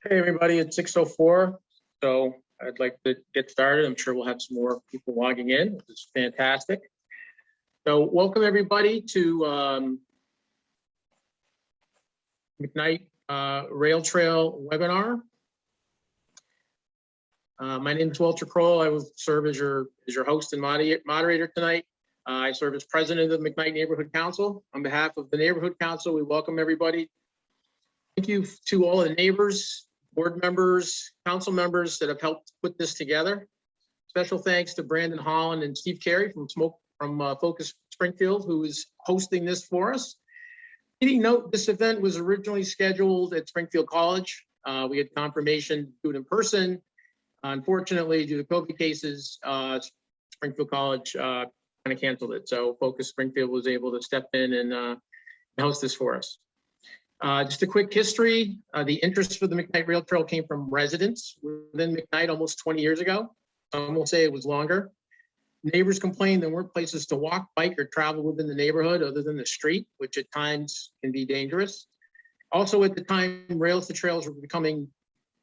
Hey, everybody, it's 6:04. So I'd like to get started. I'm sure we'll have some more people logging in, which is fantastic. So welcome, everybody, to McKnight Rail Trail webinar. My name is Walter Kroll. I will serve as your host and moderator tonight. I serve as president of the McKnight Neighborhood Council. On behalf of the Neighborhood Council, we welcome everybody. Thank you to all of the neighbors, board members, council members that have helped put this together. Special thanks to Brandon Holland and Steve Carey from Focus Springfield, who is hosting this for us. Meeting note, this event was originally scheduled at Springfield College. We had confirmation to do it in person. Unfortunately, due to COVID cases, Springfield College kind of canceled it. So Focus Springfield was able to step in and host this for us. Just a quick history. The interest for the McKnight Rail Trail came from residents within McKnight almost 20 years ago. Some will say it was longer. Neighbors complained there weren't places to walk, bike, or travel within the neighborhood other than the street, which at times can be dangerous. Also at the time, rails to trails were becoming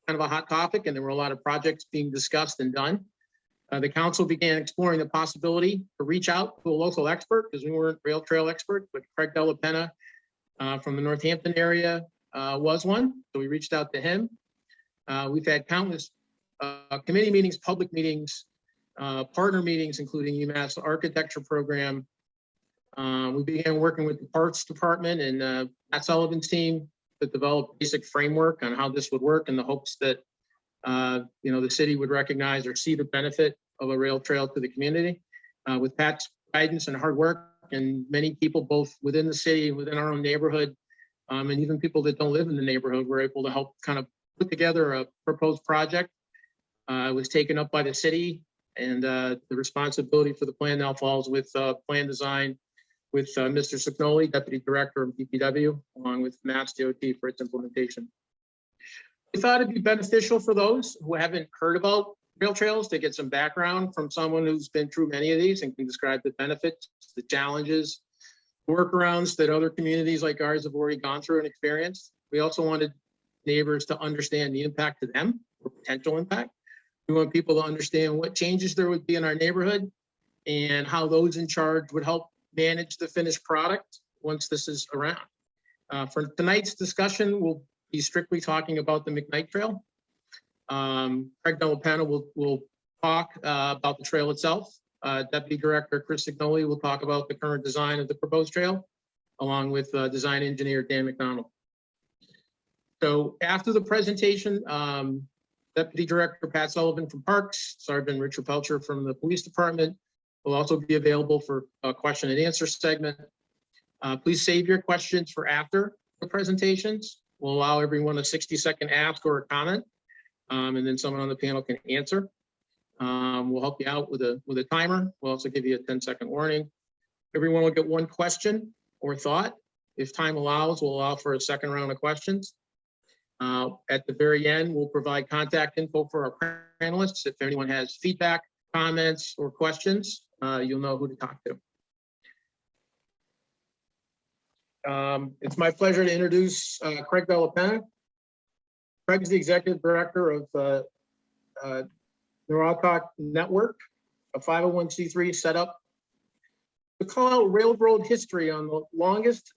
kind of a hot topic, and there were a lot of projects being discussed and done. The council began exploring the possibility to reach out to a local expert, because we weren't rail trail experts, but Craig Velapena from the Northampton area was one. So we reached out to him. We've had countless committee meetings, public meetings, partner meetings, including UMass architecture program. We began working with the parts department and Matt Sullivan's team to develop basic framework on how this would work in the hopes that the city would recognize or see the benefit of a rail trail to the community. With Pat's guidance and hard work, and many people both within the city and within our own neighborhood, and even people that don't live in the neighborhood, were able to help kind of put together a proposed project. It was taken up by the city, and the responsibility for the plan now falls with plan design with Mr. Signoli, Deputy Director of DPW, along with Mass DOT for its implementation. We thought it'd be beneficial for those who haven't heard about rail trails to get some background from someone who's been through many of these and can describe the benefits, the challenges, workarounds that other communities like ours have already gone through and experienced. We also wanted neighbors to understand the impact to them, or potential impact. We want people to understand what changes there would be in our neighborhood and how those in charge would help manage the finished product once this is around. For tonight's discussion, we'll be strictly talking about the McKnight Trail. Craig Velapena will talk about the trail itself. Deputy Director Chris Signoli will talk about the current design of the proposed trail, along with design engineer Dan McDonald. So after the presentation, Deputy Director Pat Sullivan from Parks, Sergeant Richard Pelcher from the Police Department will also be available for a question and answer segment. Please save your questions for after the presentations. We'll allow everyone a 60-second ask or a comment, and then someone on the panel can answer. We'll help you out with a timer. We'll also give you a 10-second warning. Everyone will get one question or thought. If time allows, we'll allow for a second round of questions. At the very end, we'll provide contact info for our panelists. If anyone has feedback, comments, or questions, you'll know who to talk to. It's my pleasure to introduce Craig Velapena. Craig is the Executive Director of Neuralcock Network, a 501c3 setup to call out railroad history on the longest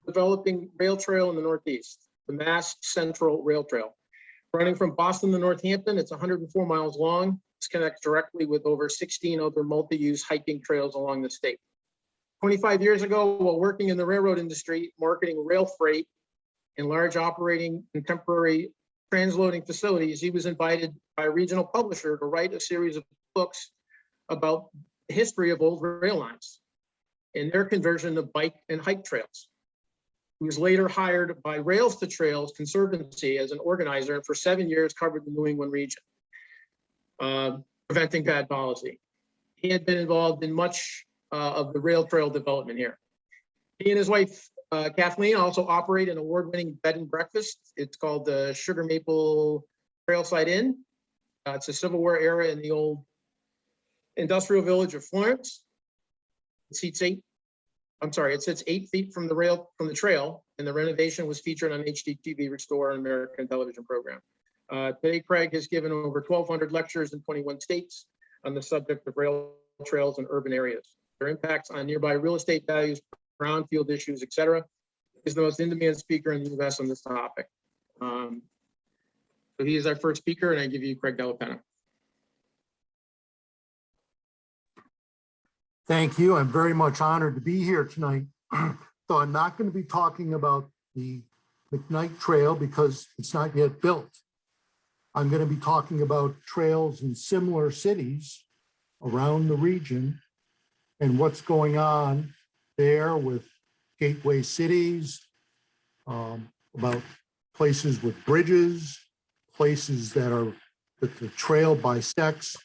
developing rail trail in the Northeast, the Mass Central Rail Trail. Running from Boston to Northampton, it's 104 miles long. This connects directly with over 16 other multi-use hiking trails along the state. 25 years ago, while working in the railroad industry, marketing rail freight in large operating contemporary transloading facilities, he was invited by a regional publisher to write a series of books about the history of old rail lines and their conversion to bike and hike trails. He was later hired by Rails to Trails Conservancy as an organizer, and for 7 years covered the New England region, preventing bad policy. He had been involved in much of the rail trail development here. He and his wife, Kathleen, also operate an award-winning bed and breakfast. It's called the Sugar Maple Trailside Inn. It's a Civil War era in the old industrial village of Florence. It sits 8 feet from the trail, and the renovation was featured on HGTV Restore, an American television program. Today, Craig has given over 1,200 lectures in 21 states on the subject of rail trails in urban areas, their impacts on nearby real estate values, brownfield issues, etc. He's the most in-demand speaker in the U.S. on this topic. So he is our first speaker, and I give you Craig Velapena. Thank you. I'm very much honored to be here tonight. So I'm not going to be talking about the McKnight Trail because it's not yet built. I'm going to be talking about trails in similar cities around the region and what's going on there with gateway cities, about places with bridges, places that the trail bisects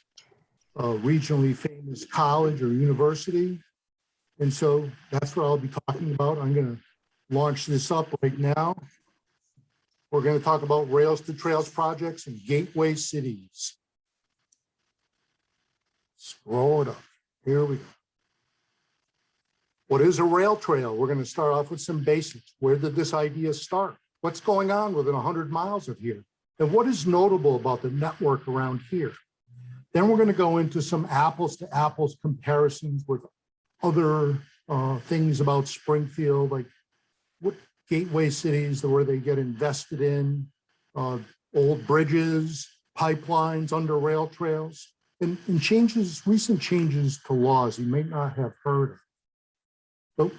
a regionally famous college or university. And so that's what I'll be talking about. I'm going to launch this up right now. We're going to talk about Rails to Trails projects in gateway cities. Scroll it up. Here we go. What is a rail trail? We're going to start off with some basics. Where did this idea start? What's going on within 100 miles of here? And what is notable about the network around here? Then we're going to go into some apples to apples comparisons with other things about Springfield, like what gateway cities where they get invested in, old bridges, pipelines under rail trails, and changes, recent changes to laws you may not have heard of. So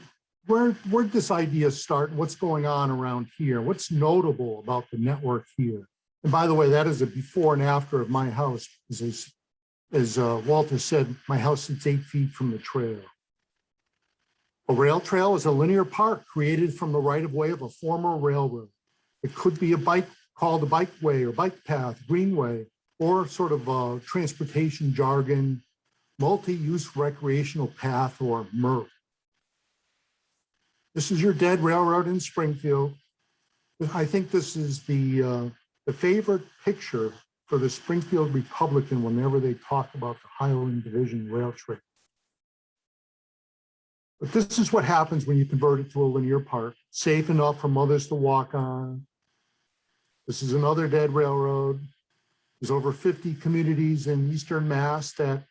where'd this idea start? What's going on around here? What's notable about the network here? And by the way, that is a before and after of my house. As Walter said, my house sits 8 feet from the trail. A rail trail is a linear park created from the right-of-way of a former railroad. It could be a bike called a bikeway or bike path, greenway, or sort of a transportation jargon, multi-use recreational path, or MRP. This is your dead railroad in Springfield. I think this is the favorite picture for the Springfield Republican whenever they talk about the Highland Division Rail Trail. But this is what happens when you convert it to a linear park, safe enough for mothers to walk on. This is another dead railroad. There's over 50 communities in Eastern Mass that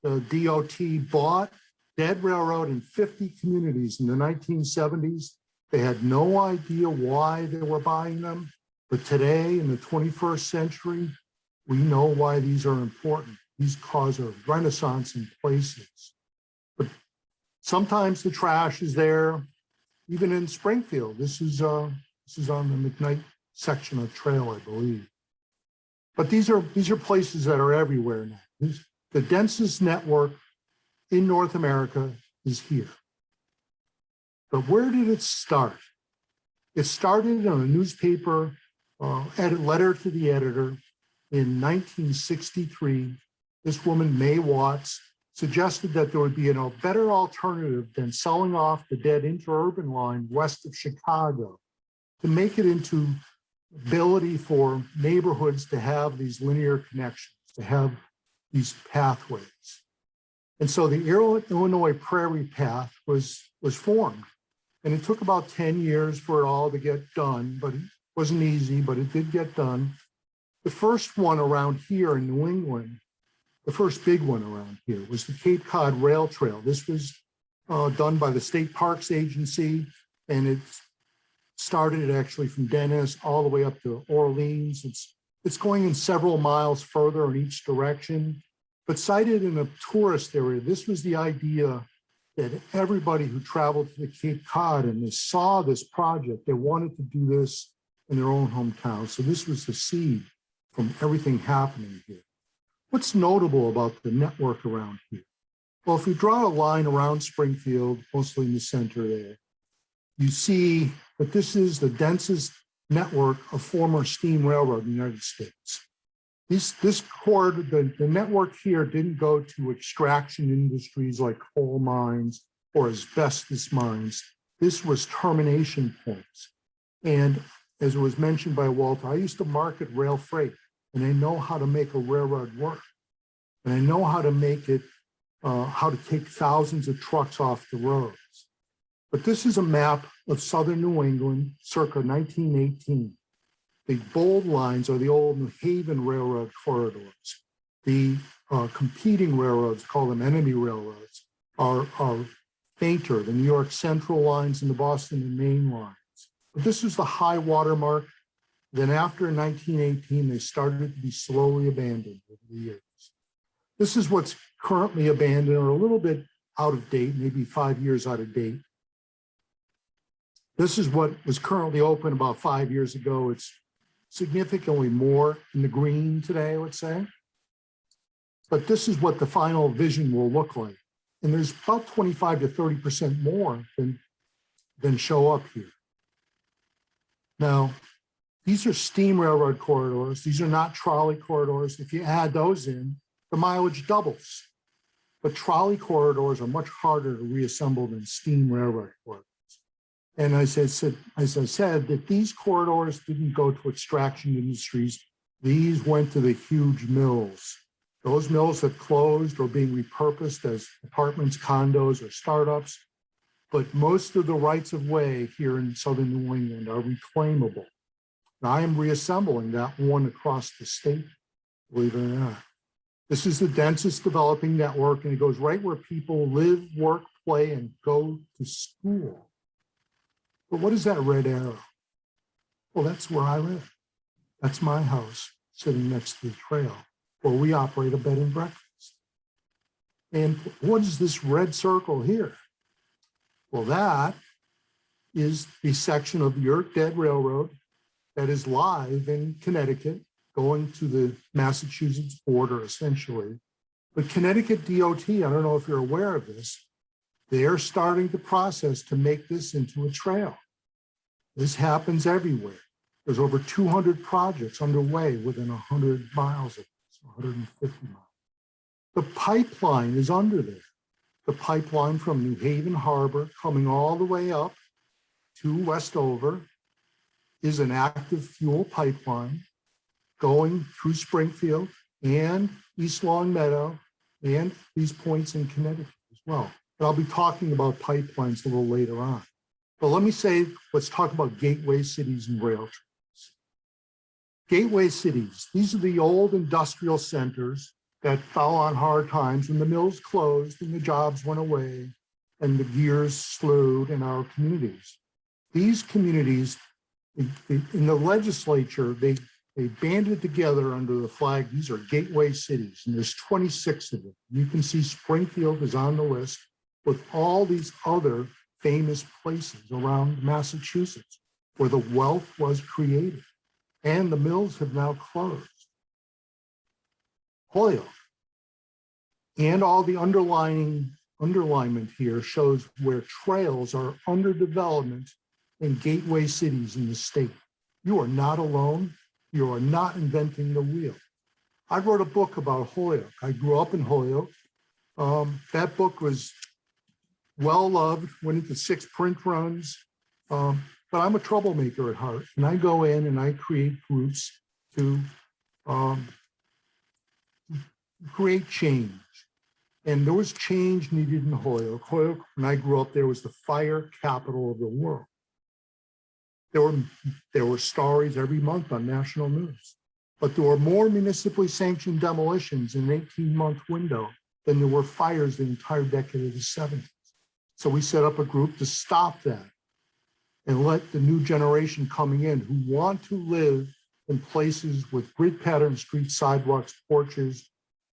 the DOT bought dead railroad in 50 communities in the 1970s. They had no idea why they were buying them. But today, in the 21st century, we know why these are important. These cause a renaissance in places. But sometimes the trash is there, even in Springfield. This is on the McKnight section of trail, I believe. But these are places that are everywhere now. The densest network in North America is here. But where did it start? It started on a newspaper letter to the editor in 1963. This woman, May Watts, suggested that there would be a better alternative than selling off the dead interurban line west of Chicago to make it into ability for neighborhoods to have these linear connections, to have these pathways. And so the Illinois Prairie Path was formed. And it took about 10 years for it all to get done, but it wasn't easy, but it did get done. The first one around here in New England, the first big one around here, was the Cape Cod Rail Trail. This was done by the State Parks Agency, and it started actually from Dennis all the way up to Orleans. It's going in several miles further in each direction, but sited in a tourist area. This was the idea that everybody who traveled to the Cape Cod and they saw this project, they wanted to do this in their own hometown. So this was the seed from everything happening here. What's notable about the network around here? Well, if we draw a line around Springfield, mostly in the center there, you see that this is the densest network of former steam railroad in the United States. This cord, the network here didn't go to extraction industries like coal mines or asbestos mines. This was termination points. And as it was mentioned by Walter, I used to market rail freight, and I know how to make a railroad work. And I know how to make it, how to take thousands of trucks off the roads. But this is a map of southern New England, circa 1918. The bold lines are the old New Haven Railroad corridors. The competing railroads, call them enemy railroads, are fainter, the New York Central lines and the Boston and Maine lines. But this is the high water mark. Then after 1918, they started to be slowly abandoned over the years. This is what's currently abandoned or a little bit out of date, maybe 5 years out of date. This is what was currently open about 5 years ago. It's significantly more in the green today, I would say. But this is what the final vision will look like. And there's about 25 to 30% more than show up here. Now, these are steam railroad corridors. These are not trolley corridors. If you add those in, the mileage doubles. But trolley corridors are much harder to reassemble than steam railroad corridors. And as I said, that these corridors didn't go to extraction industries. These went to the huge mills. Those mills have closed or being repurposed as apartments, condos, or startups. But most of the rights of way here in southern New England are reclaimable. Now, I am reassembling that one across the state, believe it or not. This is the densest developing network, and it goes right where people live, work, play, and go to school. But what is that red arrow? Well, that's where I live. That's my house sitting next to the trail where we operate a bed and breakfast. And what is this red circle here? Well, that is the section of the York Dead Railroad that is live in Connecticut, going to the Massachusetts border, essentially. But Connecticut DOT, I don't know if you're aware of this, they're starting the process to make this into a trail. This happens everywhere. There's over 200 projects underway within 100 miles of this, 150 miles. The pipeline is under there. The pipeline from New Haven Harbor coming all the way up to Westover is an active fuel pipeline going through Springfield and East Long Meadow and these points in Connecticut as well. But I'll be talking about pipelines a little later on. But let's talk about gateway cities and rail trails. Gateway cities, these are the old industrial centers that fell on hard times when the mills closed and the jobs went away and the gears slowed in our communities. These communities, in the legislature, they banded together under the flag. These are gateway cities, and there's 26 of them. You can see Springfield is on the list with all these other famous places around Massachusetts where the wealth was created, and the mills have now closed. Holyoke. And all the underlinement here shows where trails are under development in gateway cities in the state. You are not alone. You are not inventing the wheel. I wrote a book about Holyoke. I grew up in Holyoke. That book was well loved, went into 6 print runs. But I'm a troublemaker at heart, and I go in and I create groups to create change. And there was change needed in Holyoke. Holyoke, when I grew up there, was the fire capital of the world. There were stories every month on national news, but there were more municipally sanctioned demolitions in an 18-month window than there were fires the entire decade of the 70s. So we set up a group to stop that and let the new generation coming in who want to live in places with grid pattern streets, sidewalks, porches,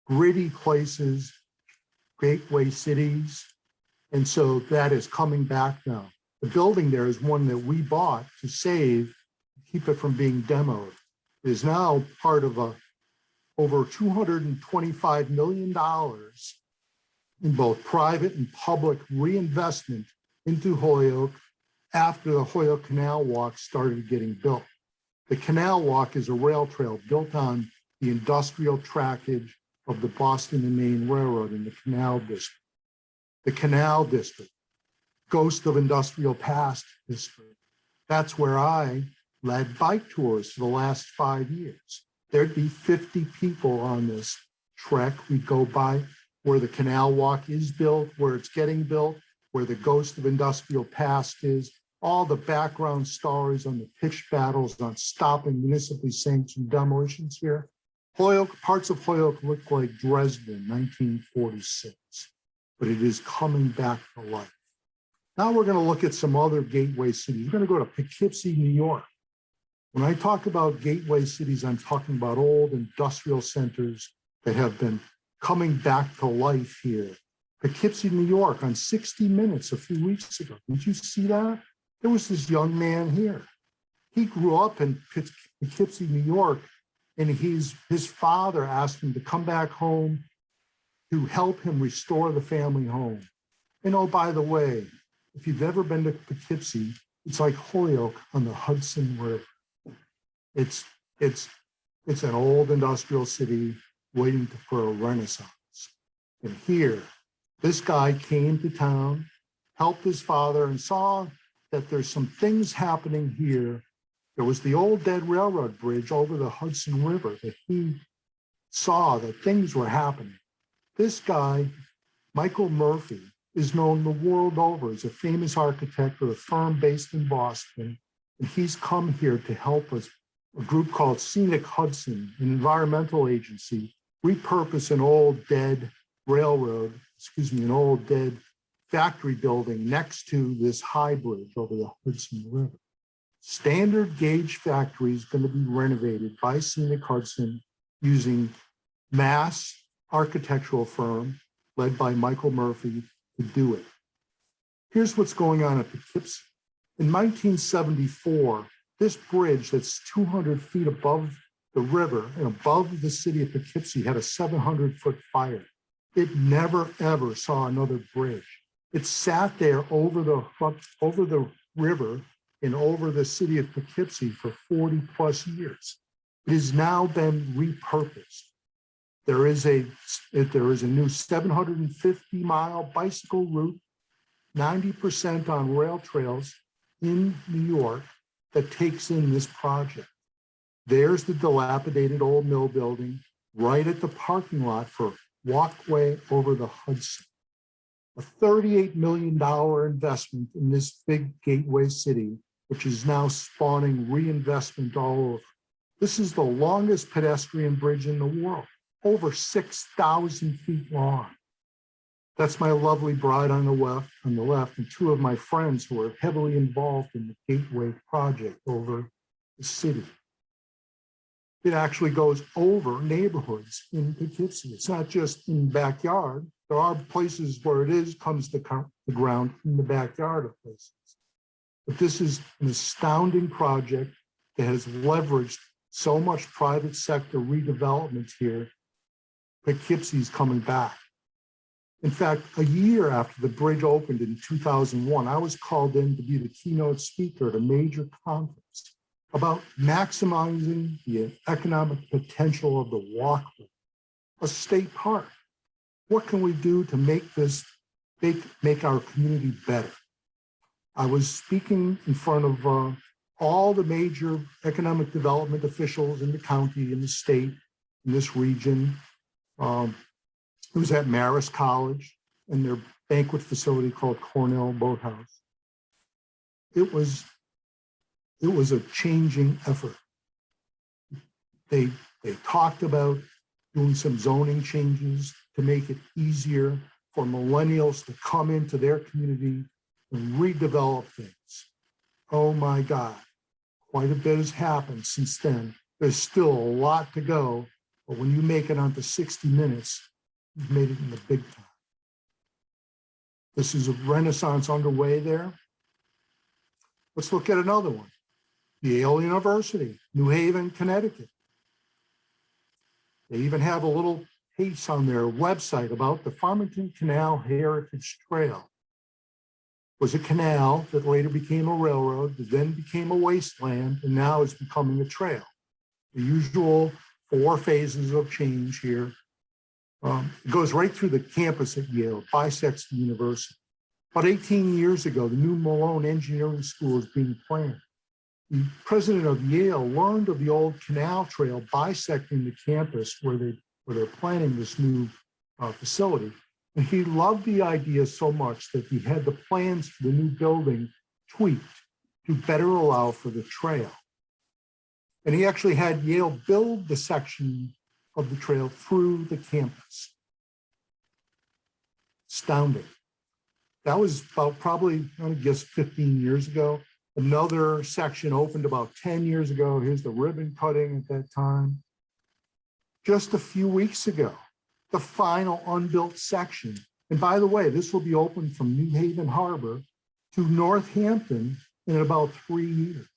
gritty places, gateway cities. And so that is coming back now. The building there is one that we bought to save, keep it from being demoed. It is now part of over $225 million in both private and public reinvestment into Holyoke after the Holyoke Canal Walk started getting built. The Canal Walk is a rail trail built on the industrial trackage of the Boston and Maine Railroad in the Canal District. The Canal District, ghost of industrial past history. That's where I led bike tours for the last 5 years. There'd be 50 people on this trek. We'd go by where the Canal Walk is built, where it's getting built, where the ghost of industrial past is, all the background stories on the pitched battles on stopping municipally sanctioned demolitions here. Holyoke, parts of Holyoke look like Dresden, 1946, but it is coming back to life. Now we're going to look at some other gateway cities. We're going to go to Poughkeepsie, New York. When I talk about gateway cities, I'm talking about old industrial centers that have been coming back to life here. Poughkeepsie, New York, on 60 Minutes a few weeks ago. Did you see that? There was this young man here. He grew up in Poughkeepsie, New York, and his father asked him to come back home to help him restore the family home. And oh, by the way, if you've ever been to Poughkeepsie, it's like Holyoke on the Hudson River. It's an old industrial city waiting for a renaissance. And here, this guy came to town, helped his father, and saw that there's some things happening here. There was the old dead railroad bridge over the Hudson River that he saw that things were happening. This guy, Michael Murphy, is known the world over as a famous architect with a firm based in Boston. And he's come here to help us, a group called Scenic Hudson, an environmental agency, repurpose an old dead an old dead factory building next to this high bridge over the Hudson River. Standard gauge factory is going to be renovated by Scenic Hudson using Mass architectural firm led by Michael Murphy to do it. Here's what's going on at Poughkeepsie. In 1974, this bridge that's 200 feet above the river and above the city of Poughkeepsie had a 700-foot fire. It never, ever saw another bridge. It sat there over the river and over the city of Poughkeepsie for 40 plus years. It has now been repurposed. There is a new 750-mile bicycle route, 90% on rail trails in New York that takes in this project. There's the dilapidated old mill building right at the parking lot for walkway over the Hudson. A $38 million investment in this big gateway city, which is now spawning reinvestment all over. This is the longest pedestrian bridge in the world, over 6,000 feet long. That's my lovely bride on the left, and two of my friends who are heavily involved in the Gateway project over the city. It actually goes over neighborhoods in Poughkeepsie. It's not just in the backyard. There are places where comes to the ground in the backyard of places. But this is an astounding project that has leveraged so much private sector redevelopment here. Poughkeepsie's coming back. In fact, a year after the bridge opened in 2001, I was called in to be the keynote speaker at a major conference about maximizing the economic potential of the walkway, a state park. What can we do to make our community better? I was speaking in front of all the major economic development officials in the county, in the state, in this region. It was at Marist College and their banquet facility called Cornell Boathouse. It was a changing effort. They talked about doing some zoning changes to make it easier for millennials to come into their community and redevelop things. Oh my God, quite a bit has happened since then. There's still a lot to go, but when you make it onto 60 Minutes, you've made it in the big time. This is a renaissance underway there. Let's look at another one. Yale University, New Haven, Connecticut. They even have a little piece on their website about the Farmington Canal Heritage Trail. It was a canal that later became a railroad, that then became a wasteland, and now is becoming a trail. The usual 4 phases of change here. It goes right through the campus at Yale, bisects the university. About 18 years ago, the new Malone Engineering School was being planned. The president of Yale learned of the old canal trail bisecting the campus where they're planning this new facility. And he loved the idea so much that he had the plans for the new building tweaked to better allow for the trail. And he actually had Yale build the section of the trail through the campus. Astounding. That was about probably, I would guess, 15 years ago. Another section opened about 10 years ago. Here's the ribbon cutting at that time. Just a few weeks ago, the final unbuilt section. And by the way, this will be open from New Haven Harbor to Northampton in about 3 years.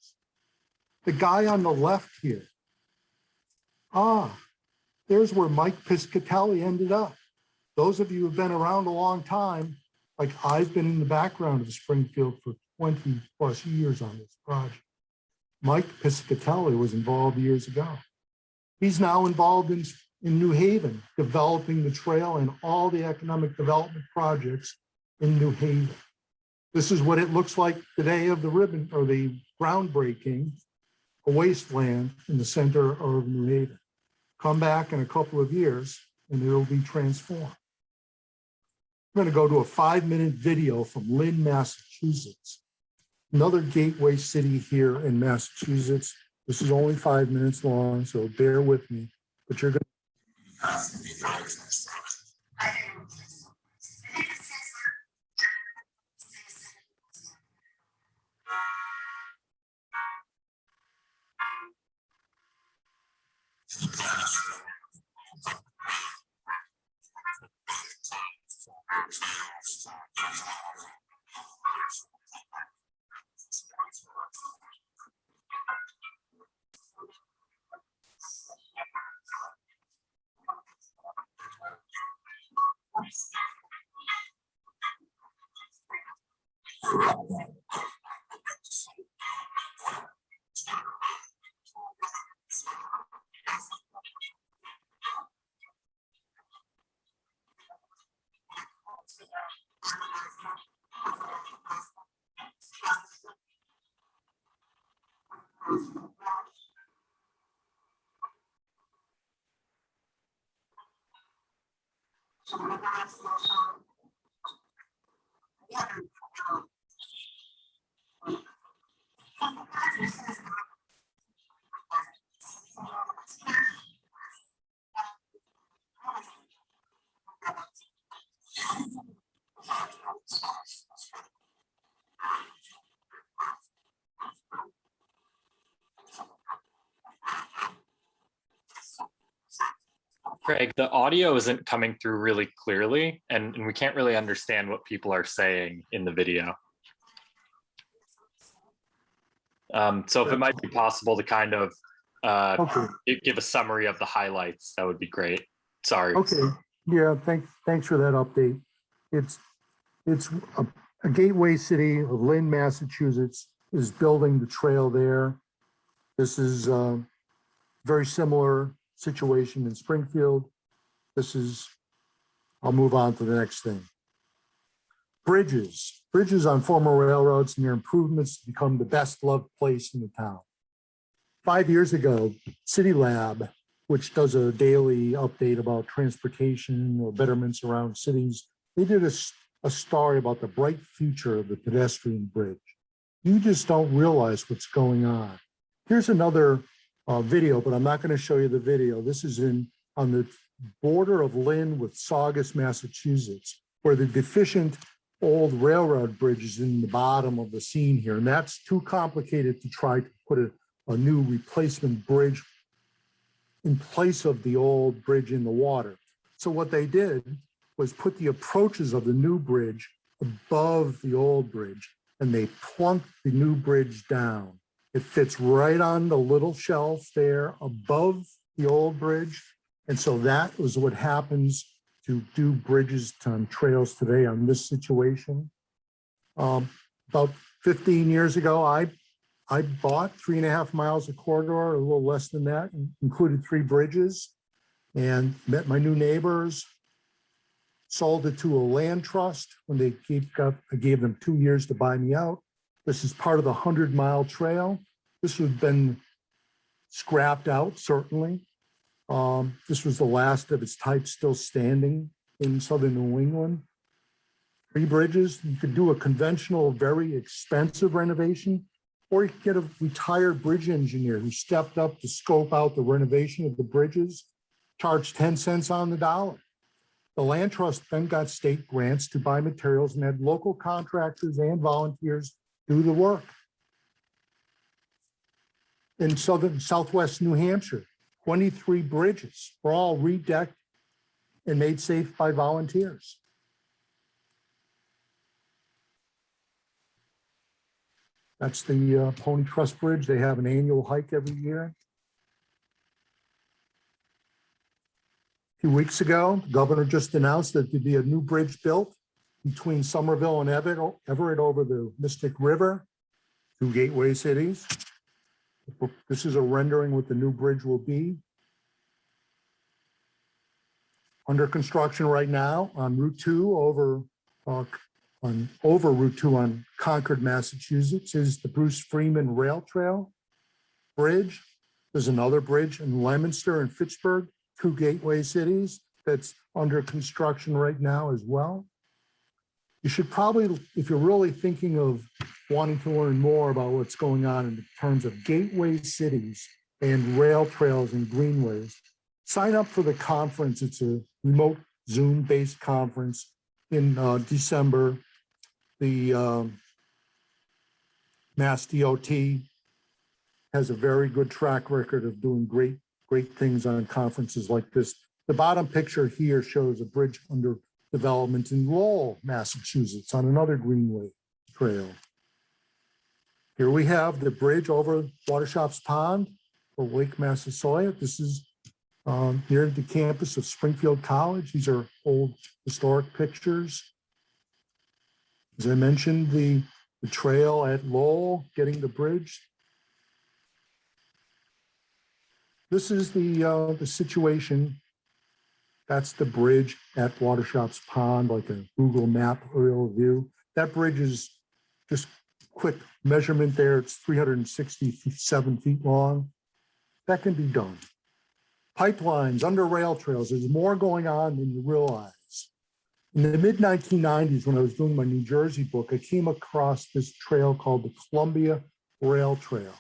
The guy on the left here, there's where Mike Piscatelli ended up. Those of you who've been around a long time, like I've been in the background of Springfield for 20 plus years on this project. Mike Piscatelli was involved years ago. He's now involved in New Haven, developing the trail and all the economic development projects in New Haven. This is what it looks like the day of the ribbon or the groundbreaking, a wasteland in the center of New Haven. Come back in a couple of years and it'll be transformed. I'm going to go to a 5-minute video from Lynn, Massachusetts, another gateway city here in Massachusetts. This is only 5 minutes long, so bear with me, but you're going to. Craig, the audio isn't coming through really clearly, and we can't really understand what people are saying in the video. So if it might be possible to kind of give a summary of the highlights, that would be great. Sorry. Okay. Yeah, thanks for that update. It's a gateway city of Lynn, Massachusetts is building the trail there. This is a very similar situation in Springfield. I'll move on to the next thing. Bridges on former railroads and their improvements to become the best loved place in the town. 5 years ago, City Lab, which does a daily update about transportation or betterments around cities, they did a story about the bright future of the pedestrian bridge. You just don't realize what's going on. Here's another video, but I'm not going to show you the video. This is on the border of Lynn with Saugus, Massachusetts, where the deficient old railroad bridge is in the bottom of the scene here. And that's too complicated to try to put a new replacement bridge in place of the old bridge in the water. So what they did was put the approaches of the new bridge above the old bridge, and they plunked the new bridge down. It fits right on the little shelf there above the old bridge. And so that was what happens to do bridges on trails today on this situation. About 15 years ago, I bought 3.5 miles of corridor, a little less than that, included 3 bridges, and met my new neighbors, sold it to a land trust when I gave them 2 years to buy me out. This is part of the 100-mile trail. This would have been scrapped out, certainly. This was the last of its type still standing in southern New England. 3 bridges. You could do a conventional, very expensive renovation, Or you could get a retired bridge engineer who stepped up to scope out the renovation of the bridges, charged 10 cents on the dollar. The land trust then got state grants to buy materials and had local contractors and volunteers do the work. In southwest New Hampshire, 23 bridges were all redecked and made safe by volunteers. That's the Pony Trust Bridge. They have an annual hike every year. A few weeks ago, the governor just announced that there'd be a new bridge built between Somerville and Everett over the Mystic River, two gateway cities. This is a rendering what the new bridge will be. Under construction right now on Route 2 over Route 2 on Concord, Massachusetts is the Bruce Freeman Rail Trail Bridge. There's another bridge in Leominster and Fitchburg, two gateway cities, that's under construction right now as well. You should probably, if you're really thinking of wanting to learn more about what's going on in terms of gateway cities and rail trails and greenways, sign up for the conference. It's a remote Zoom-based conference in December. The Mass DOT has a very good track record of doing great things on conferences like this. The bottom picture here shows a bridge under development in Lowell, Massachusetts on another greenway trail. Here we have the bridge over Watershops Pond or Lake Massasoit. This is near the campus of Springfield College. These are old historic pictures. As I mentioned, the trail at Lowell, getting the bridge. This is the situation. That's the bridge at Watershops Pond, like a Google map aerial view. That bridge is just quick measurement there. It's 367 feet long. That can be done. Pipelines, under rail trails, there's more going on than you realize. In the mid-1990s, when I was doing my New Jersey book, I came across this trail called the Columbia Rail Trail.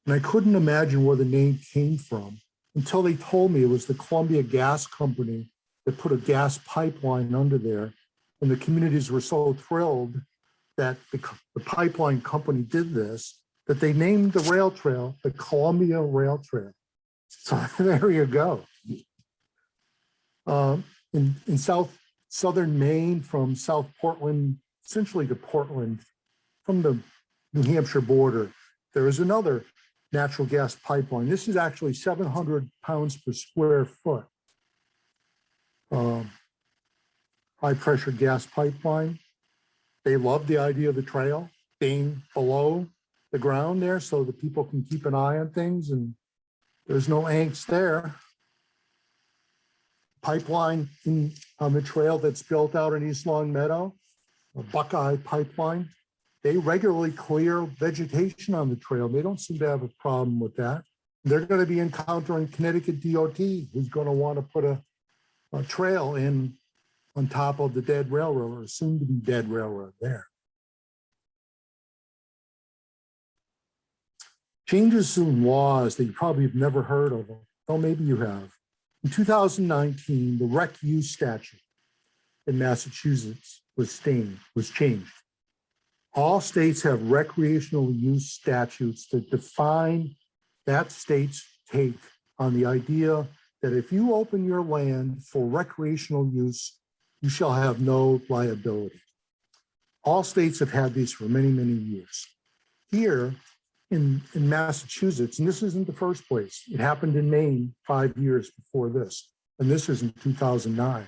And I couldn't imagine where the name came from until they told me it was the Columbia Gas Company that put a gas pipeline under there. And the communities were so thrilled that the pipeline company did this, that they named the rail trail the Columbia Rail Trail. So there you go. In southern Maine, from South Portland, essentially to Portland, from the New Hampshire border, there is another natural gas pipeline. This is actually 700 pounds per square foot. High pressure gas pipeline. They love the idea of the trail being below the ground there so that people can keep an eye on things, and there's no angst there. Pipeline on the trail that's built out in East Long Meadow, a Buckeye Pipeline. They regularly clear vegetation on the trail. They don't seem to have a problem with that. They're going to be encountering Connecticut DOT, who's going to want to put a trail in on top of the dead railroad, or soon to be dead railroad there. Changes in laws that you probably have never heard of. Well, maybe you have. In 2019, the rec use statute in Massachusetts was changed. All states have recreational use statutes that define that state's take on the idea that if you open your land for recreational use, you shall have no liability. All states have had these for many, many years. Here in Massachusetts, and this isn't the first place, it happened in Maine 5 years before this, and this is in 2009.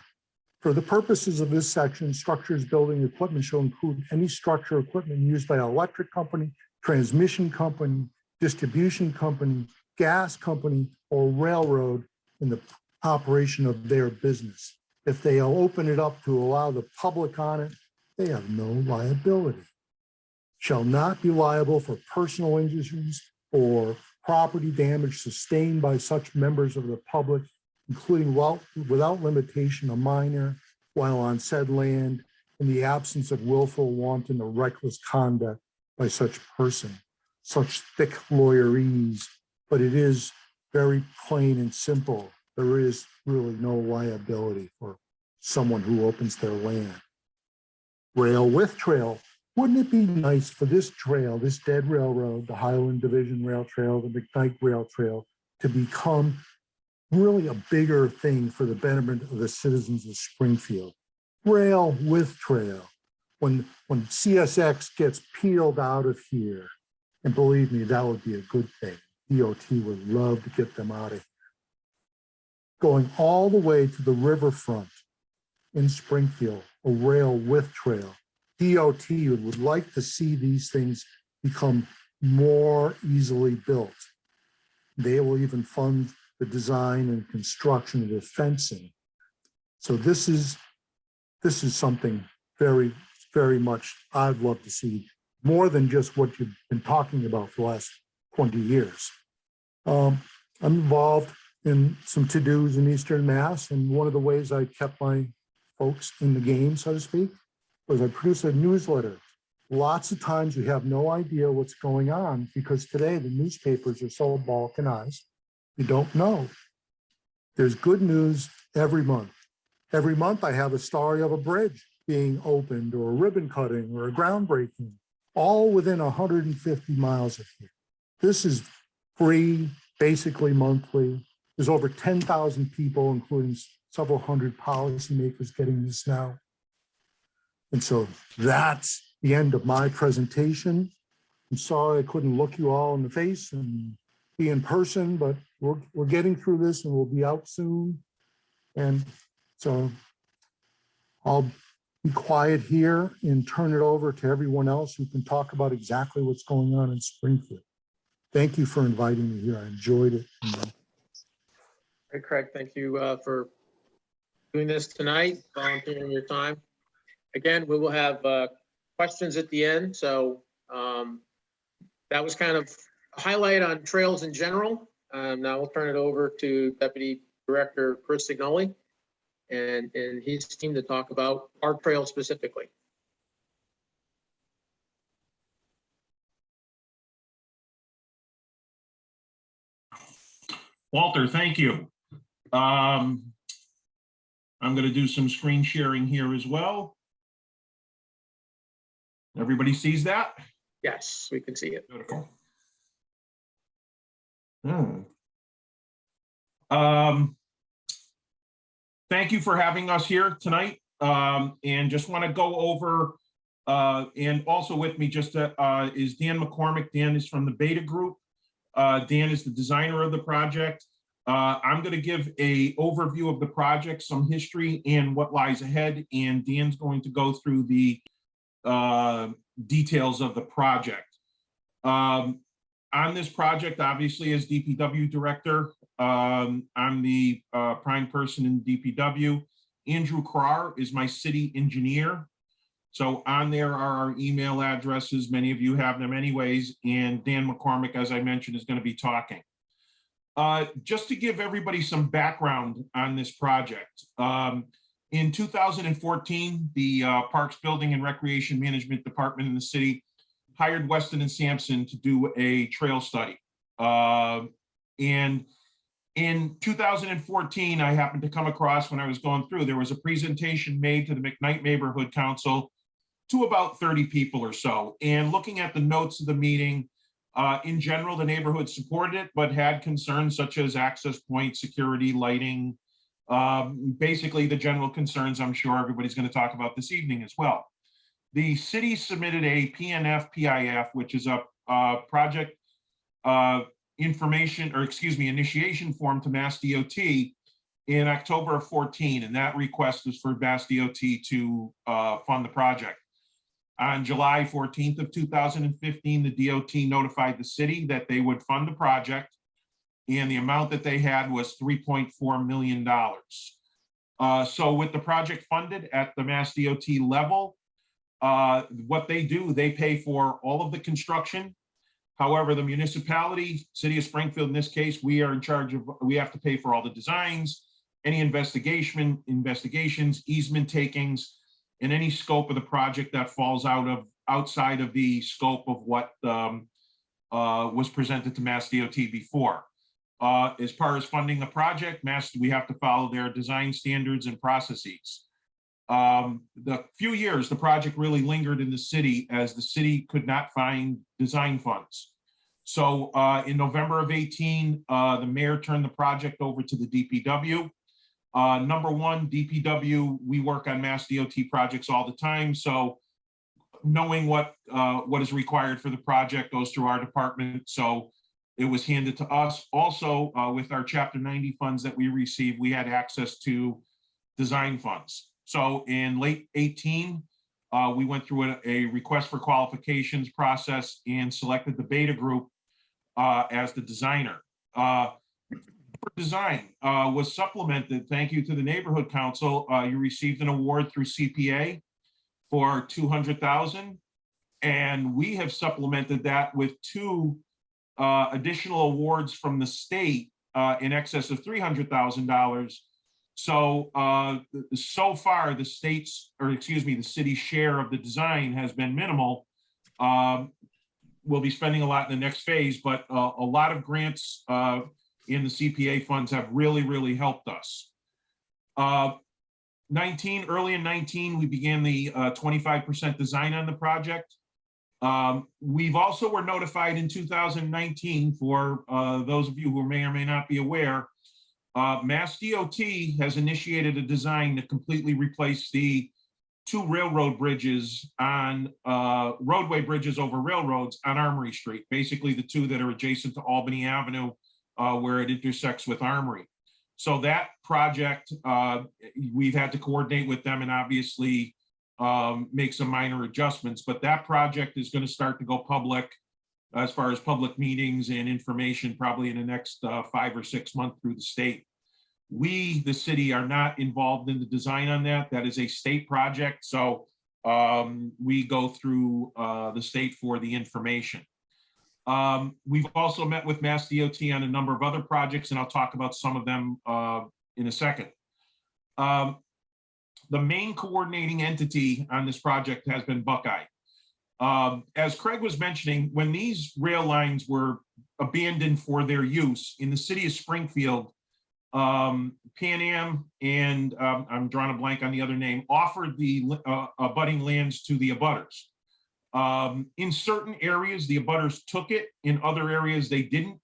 For the purposes of this section, structures, building, equipment shall include any structure or equipment used by an electric company, transmission company, distribution company, gas company, or railroad in the operation of their business. If they open it up to allow the public on it, they have no liability. Shall not be liable for personal injuries or property damage sustained by such members of the public, including without limitation a minor while on said land in the absence of willful, wanton, or reckless conduct by such person. such thick lawyerese, but it is very plain and simple. There is really no liability for someone who opens their land. Rail with trail. Wouldn't it be nice for this trail, this dead railroad, the Highland Division Rail Trail, the McKnight Rail Trail, to become really a bigger thing for the betterment of the citizens of Springfield? Rail with trail. When CSX gets peeled out of here, and believe me, that would be a good thing. DOT would love to get them out of here. Going all the way to the riverfront in Springfield, a rail with trail. DOT would like to see these things become more easily built. They will even fund the design and construction of the fencing. So this is something very, very much I'd love to see, more than just what you've been talking about for the last 20 years. I'm involved in some to-dos in Eastern Mass, and one of the ways I kept my folks in the game, so to speak, was I produce a newsletter. Lots of times we have no idea what's going on because today the newspapers are so balkanized, you don't know. There's good news every month. Every month I have a story of a bridge being opened or a ribbon cutting or a groundbreaking, all within 150 miles of here. This is free, basically monthly. There's over 10,000 people, including several hundred policymakers, getting this now. And so that's the end of my presentation. I'm sorry I couldn't look you all in the face and be in person, but we're getting through this and we'll be out soon. And so I'll be quiet here and turn it over to everyone else who can talk about exactly what's going on in Springfield. Thank you for inviting me here. I enjoyed it. Hey, Craig, thank you for doing this tonight, volunteering your time. Again, we will have questions at the end. So that was kind of a highlight on trails in general. Now we'll turn it over to Deputy Director Chris Signoli and his team to talk about our trail specifically. Walter, thank you. I'm going to do some screen sharing here as well. Everybody sees that? Yes, we can see it. Beautiful. Thank you for having us here tonight. And just want to go over, and also with me just is Dan Mccormick. Dan is from the Beta Group. Dan is the designer of the project. I'm going to give an overview of the project, some history and what lies ahead, and Dan's going to go through the details of the project. On this project, obviously, as DPW director, I'm the prime person in DPW. Andrew Carr is my city engineer. So on there are our email addresses. Many of you have them anyways. And Dan Mccormick, as I mentioned, is going to be talking. Just to give everybody some background on this project. In 2014, the Parks Building and Recreation Management Department in the city hired Weston and Sampson to do a trail study. And in 2014, I happened to come across, when I was going through, there was a presentation made to the McKnight Neighborhood Council to about 30 people or so. And looking at the notes of the meeting, in general, the neighborhood supported it, but had concerns such as access point, security, lighting, basically the general concerns I'm sure everybody's going to talk about this evening as well. The city submitted a PNF-PIF, which is a project initiation form to Mass DOT in October of 14, and that request was for Mass DOT to fund the project. On July 14th of 2015, the DOT notified the city that they would fund the project, and the amount that they had was $3.4 million. So with the project funded at the Mass DOT level, what they do, they pay for all of the construction. However, the municipality, City of Springfield in this case, we are in charge of, we have to pay for all the designs, any investigations, easement takings, and any scope of the project that falls outside of the scope of what was presented to Mass DOT before. As far as funding the project, we have to follow their design standards and processes. The few years the project really lingered in the city as the city could not find design funds. So in November of 18, the mayor turned the project over to the DPW. Number one, DPW, we work on Mass DOT projects all the time. So knowing what is required for the project goes through our department. So it was handed to us. Also, with our Chapter 90 funds that we received, we had access to design funds. So in late 18, we went through a request for qualifications process and selected the Beta Group as the designer. Design was supplemented. Thank you to the Neighborhood Council. You received an award through CPA for $200,000, and we have supplemented that with 2 additional awards from the state in excess of $300,000. So so far, the city's share of the design has been minimal. We'll be spending a lot in the next phase, but a lot of grants in the CPA funds have really helped us. Early in 19, we began the 25% design on the project. We've also were notified in 2019, for those of you who may or may not be aware, Mass DOT has initiated a design to completely replace the 2 railroad bridges on roadway bridges over railroads on Armory Street, basically the 2 that are adjacent to Albany Avenue, where it intersects with Armory. So that project, we've had to coordinate with them and obviously make some minor adjustments, but that project is going to start to go public as far as public meetings and information probably in the next 5 or 6 months through the state. We, the city, are not involved in the design on that. That is a state project. So we go through the state for the information. We've also met with Mass DOT on a number of other projects, and I'll talk about some of them in a second. The main coordinating entity on this project has been Buckeye. As Craig was mentioning, when these rail lines were abandoned for their use in the city of Springfield, Pan Am and I'm drawing a blank on the other name, offered the abutting lands to the abutters. In certain areas, the abutters took it. In other areas, they didn't.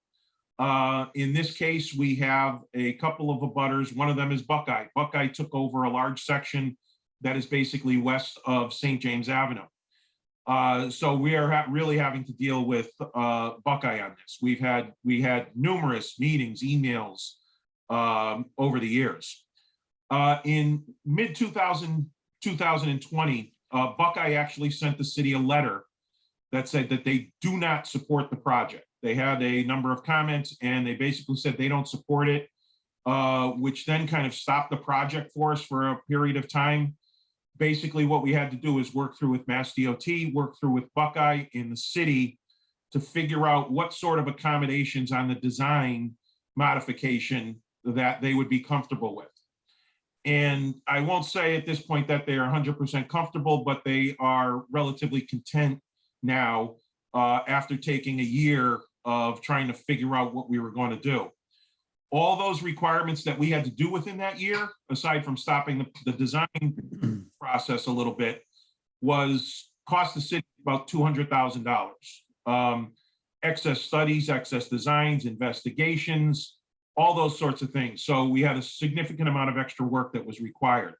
In this case, we have a couple of abutters. One of them is Buckeye. Buckeye took over a large section that is basically west of St. James Avenue. So we are really having to deal with Buckeye on this. We had numerous meetings, emails over the years. In mid 2020, Buckeye actually sent the city a letter that said that they do not support the project. They had a number of comments and they basically said they don't support it, which then kind of stopped the project for us for a period of time. Basically, what we had to do is work through with Mass DOT, work through with Buckeye in the city to figure out what sort of accommodations on the design modification that they would be comfortable with. And I won't say at this point that they are 100% comfortable, but they are relatively content now after taking a year of trying to figure out what we were going to do. All those requirements that we had to do within that year, aside from stopping the design process a little bit, cost the city about $200,000. Excess studies, excess designs, investigations, all those sorts of things. So we had a significant amount of extra work that was required.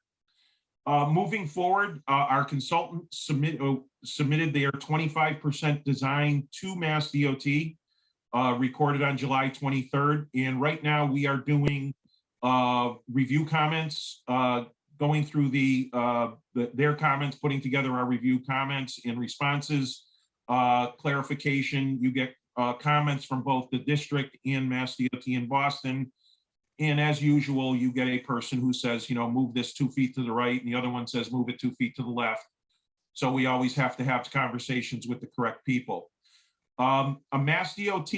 Moving forward, our consultant submitted their 25% design to Mass DOT, recorded on July 23rd. And right now we are doing review comments, going through their comments, putting together our review comments and responses, clarification. You get comments from both the district and Mass DOT in Boston. And as usual, you get a person who says, move this 2 feet to the right, and the other one says, move it 2 feet to the left. So we always have to have conversations with the correct people. A Mass DOT,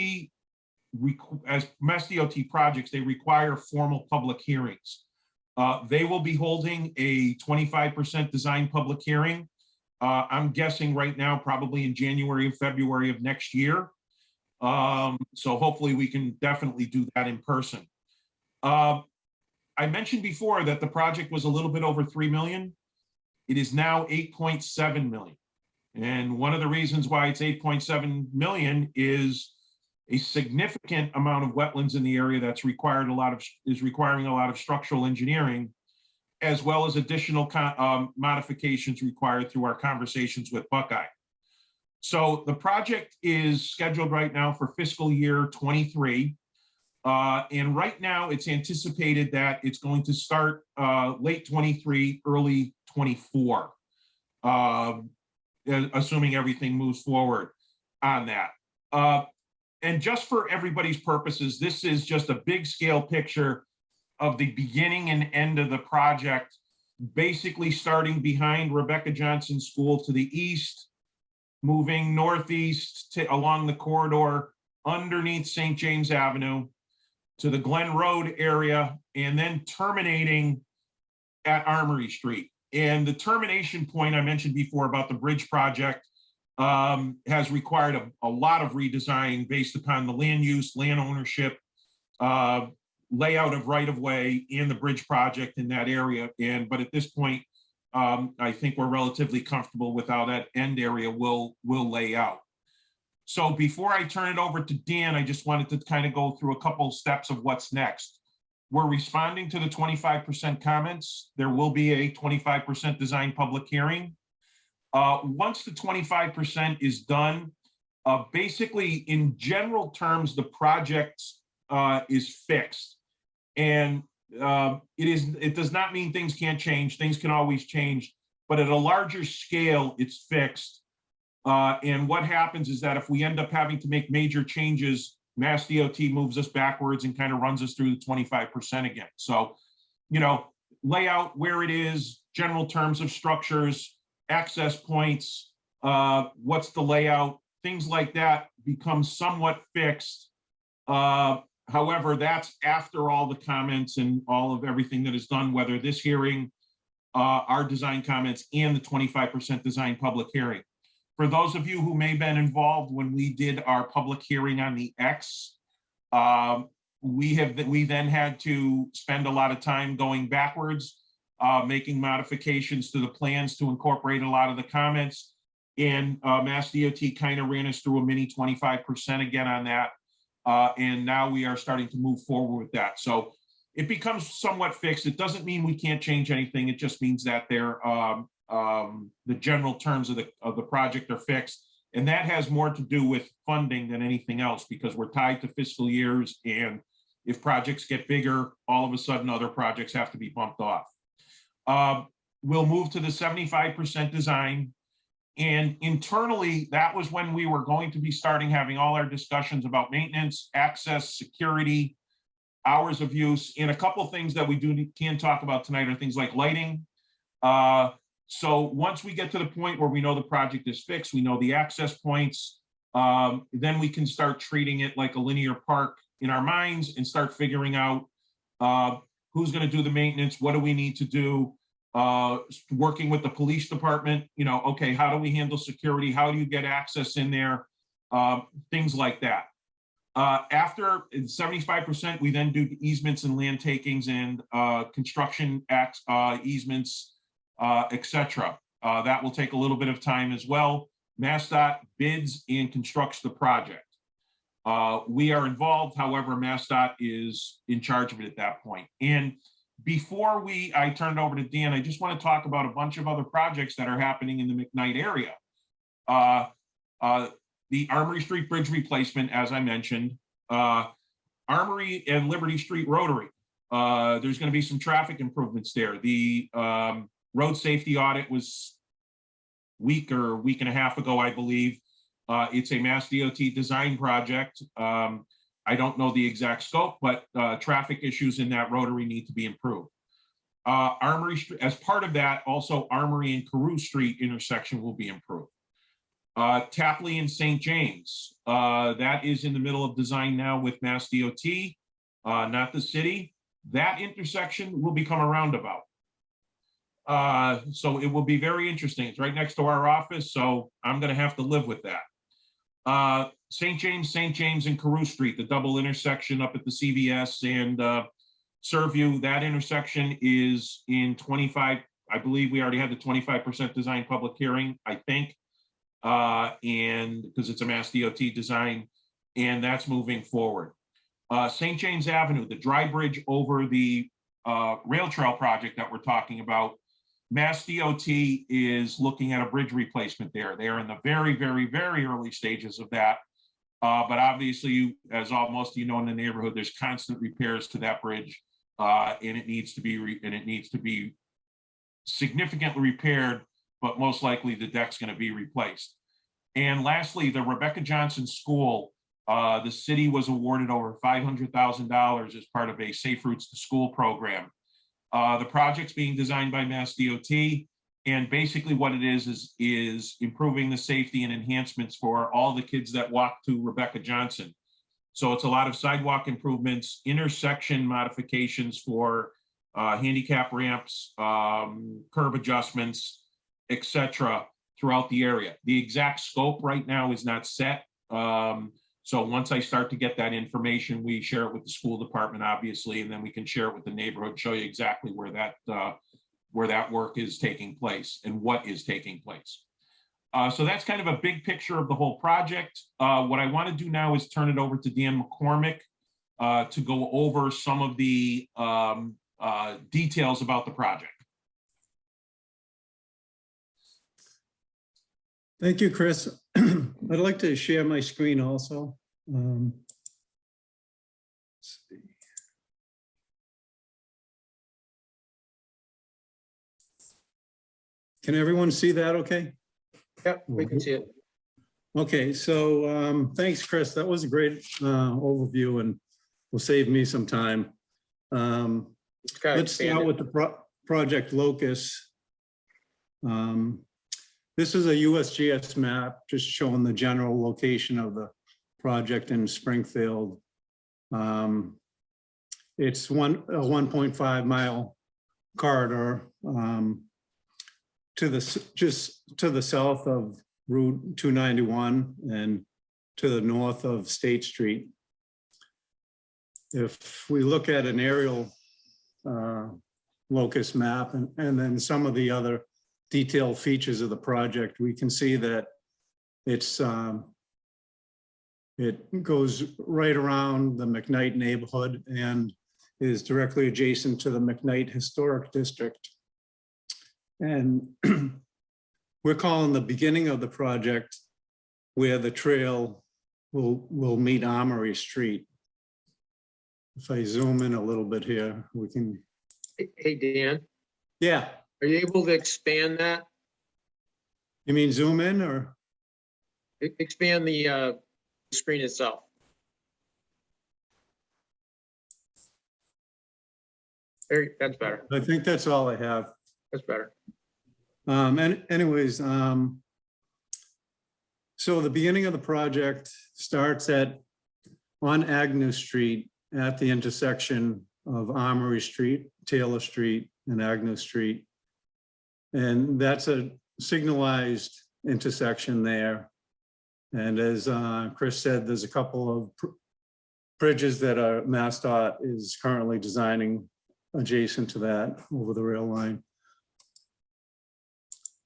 as Mass DOT projects, they require formal public hearings. They will be holding a 25% design public hearing. I'm guessing right now, probably in January and February of next year. So hopefully we can definitely do that in person. I mentioned before that the project was a little bit over 3 million. It is now 8.7 million. And one of the reasons why it's 8.7 million is a significant amount of wetlands in the area that's requiring a lot of structural engineering, as well as additional modifications required through our conversations with Buckeye. So the project is scheduled right now for fiscal year 23. And right now it's anticipated that it's going to start late 23, early 24, assuming everything moves forward on that. And just for everybody's purposes, this is just a big scale picture of the beginning and end of the project, basically starting behind Rebecca Johnson School to the east, moving northeast along the corridor underneath St. James Avenue to the Glen Road area, and then terminating at Armory Street. And the termination point I mentioned before about the bridge project has required a lot of redesign based upon the land use, land ownership, layout of right-of-way and the bridge project in that area. But at this point, I think we're relatively comfortable with how that end area will lay out. So before I turn it over to Dan, I just wanted to kind of go through a couple steps of what's next. We're responding to the 25% comments. There will be a 25% design public hearing. Once the 25% is done, basically in general terms, the project is fixed. And it does not mean things can't change. Things can always change, but at a larger scale, it's fixed. And what happens is that if we end up having to make major changes, Mass DOT moves us backwards and kind of runs us through the 25% again. So, layout, where it is, general terms of structures, access points, what's the layout, things like that become somewhat fixed. However, that's after all the comments and all of everything that is done, whether this hearing, our design comments, and the 25% design public hearing. For those of you who may have been involved when we did our public hearing on the X, we then had to spend a lot of time going backwards, making modifications to the plans to incorporate a lot of the comments. And Mass DOT kind of ran us through a mini 25% again on that. And now we are starting to move forward with that. So it becomes somewhat fixed. It doesn't mean we can't change anything. It just means that the general terms of the project are fixed. And that has more to do with funding than anything else, because we're tied to fiscal years. And if projects get bigger, all of a sudden other projects have to be bumped off. We'll move to the 75% design. And internally, that was when we were going to be having all our discussions about maintenance, access, security, hours of use, and a couple of things that we can talk about tonight are things like lighting. So once we get to the point where we know the project is fixed, we know the access points, then we can start treating it like a linear park in our minds and start figuring out who's going to do the maintenance, what do we need to do, working with the police department, okay, how do we handle security? How do you get access in there? Things like that. After 75%, we then do easements and land takings and construction easements, etc. That will take a little bit of time as well. MassDOT bids and constructs the project. We are involved, however, MassDOT is in charge of it at that point. And before I turn it over to Dan, I just want to talk about a bunch of other projects that are happening in the McKnight area. The Armory Street Bridge replacement, as I mentioned, Armory and Liberty Street Rotary. There's going to be some traffic improvements there. The road safety audit was a week and a half ago, I believe. It's a Mass DOT design project. I don't know the exact scope, but traffic issues in that rotary need to be improved. Armory Street, as part of that, also Armory and Carew Street intersection will be improved. Tapley and St. James, that is in the middle of design now with Mass DOT, not the city. That intersection will become a roundabout. So it will be very interesting. It's right next to our office, so I'm going to have to live with that. St. James and Carew Street, the double intersection up at the CVS and Surview, that intersection is in 25, I believe we already had the 25% design public hearing, I think. And because it's a Mass DOT design, and that's moving forward. St. James Avenue, the dry bridge over the rail trail project that we're talking about, Mass DOT is looking at a bridge replacement there. They are in the very, very, very early stages of that. But obviously, as most of you know in the neighborhood, there's constant repairs to that bridge, and it needs to be significantly repaired, but most likely the deck's going to be replaced. And lastly, the Rebecca Johnson School, the city was awarded over $500,000 as part of a Safe Routes to School program. The project's being designed by Mass DOT, and basically what it is improving the safety and enhancements for all the kids that walk to Rebecca Johnson. So it's a lot of sidewalk improvements, intersection modifications for handicap ramps, curb adjustments, etc. throughout the area. The exact scope right now is not set. So once I start to get that information, we share it with the school department, obviously, and then we can share it with the neighborhood, show you exactly where that work is taking place and what is taking place. So that's kind of a big picture of the whole project. What I want to do now is turn it over to Dan McCormick to go over some of the details about the project. Thank you, Chris. I'd like to share my screen also. Let's see. Can everyone see that okay? Yep, we can see it. Okay, so thanks, Chris. That was a great overview and will save me some time. Let's start with the project locus. This is a USGS map just showing the general location of the project in Springfield. It's a 1.5 mile corridor just to the south of Route 291 and to the north of State Street. If we look at an aerial locus map and then some of the other detailed features of the project, we can see that it goes right around the McKnight neighborhood and is directly adjacent to the McKnight Historic District. And we're calling the beginning of the project where the trail will meet Armory Street. If I zoom in a little bit here, we can. Hey, Dan. Yeah. Are you able to expand that? You mean zoom in or? Expand the screen itself. There, that's better. I think that's all I have. That's better. And anyways, so the beginning of the project starts on Agnew Street at the intersection of Armory Street, Taylor Street, and Agnew Street. And that's a signalized intersection there. And as Chris said, there's a couple of bridges that MassDOT is currently designing adjacent to that over the rail line.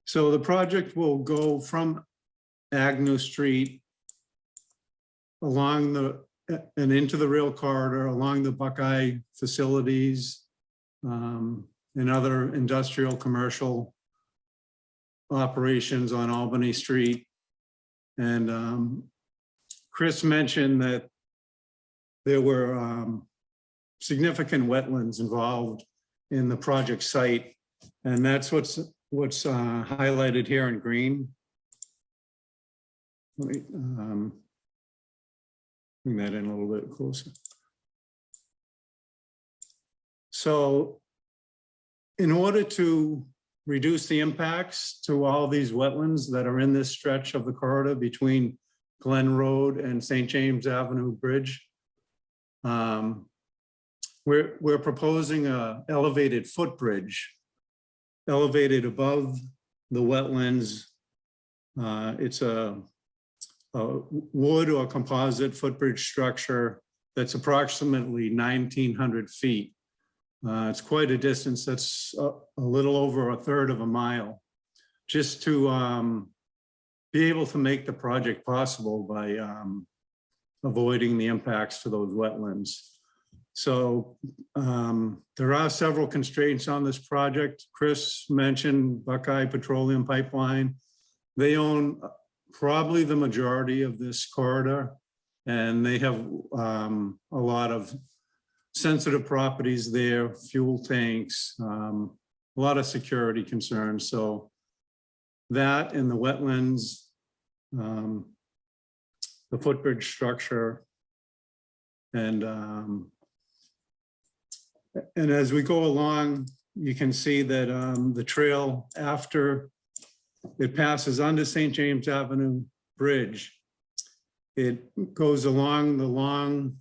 So the project will go from Agnew Street along and into the rail corridor, along the Buckeye facilities and other industrial commercial operations on Albany Street. And Chris mentioned that there were significant wetlands involved in the project site, and that's what's highlighted here in green. Let me bring that in a little bit closer. So in order to reduce the impacts to all these wetlands that are in this stretch of the corridor between Glen Road and St. James Avenue Bridge, we're proposing a elevated footbridge, elevated above the wetlands. It's a wood or composite footbridge structure that's approximately 1,900 feet. It's quite a distance. That's a little over a third of a mile, just to be able to make the project possible by avoiding the impacts to those wetlands. So there are several constraints on this project. Chris mentioned Buckeye Petroleum Pipeline. They own probably the majority of this corridor, and they have a lot of sensitive properties there, fuel tanks, a lot of security concerns. So that and the wetlands, the footbridge structure, and as we go along, you can see that the trail, after it passes under St. James Avenue Bridge, it goes along the long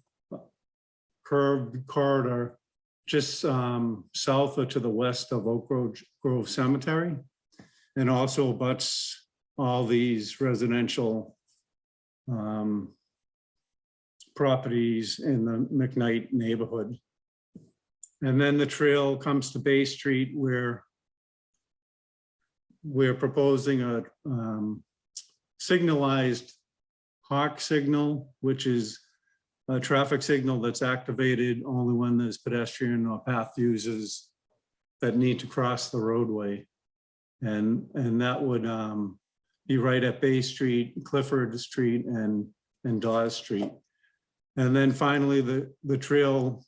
curved corridor just south or to the west of Oak Grove Cemetery, and also abuts all these residential properties in the McKnight neighborhood. And then the trail comes to Bay Street, where we're proposing a signalized hawk signal, which is a traffic signal that's activated only when there's pedestrian or path users that need to cross the roadway. And that would be right at Bay Street, Clifford Street, and Dawes Street. And then finally, the trail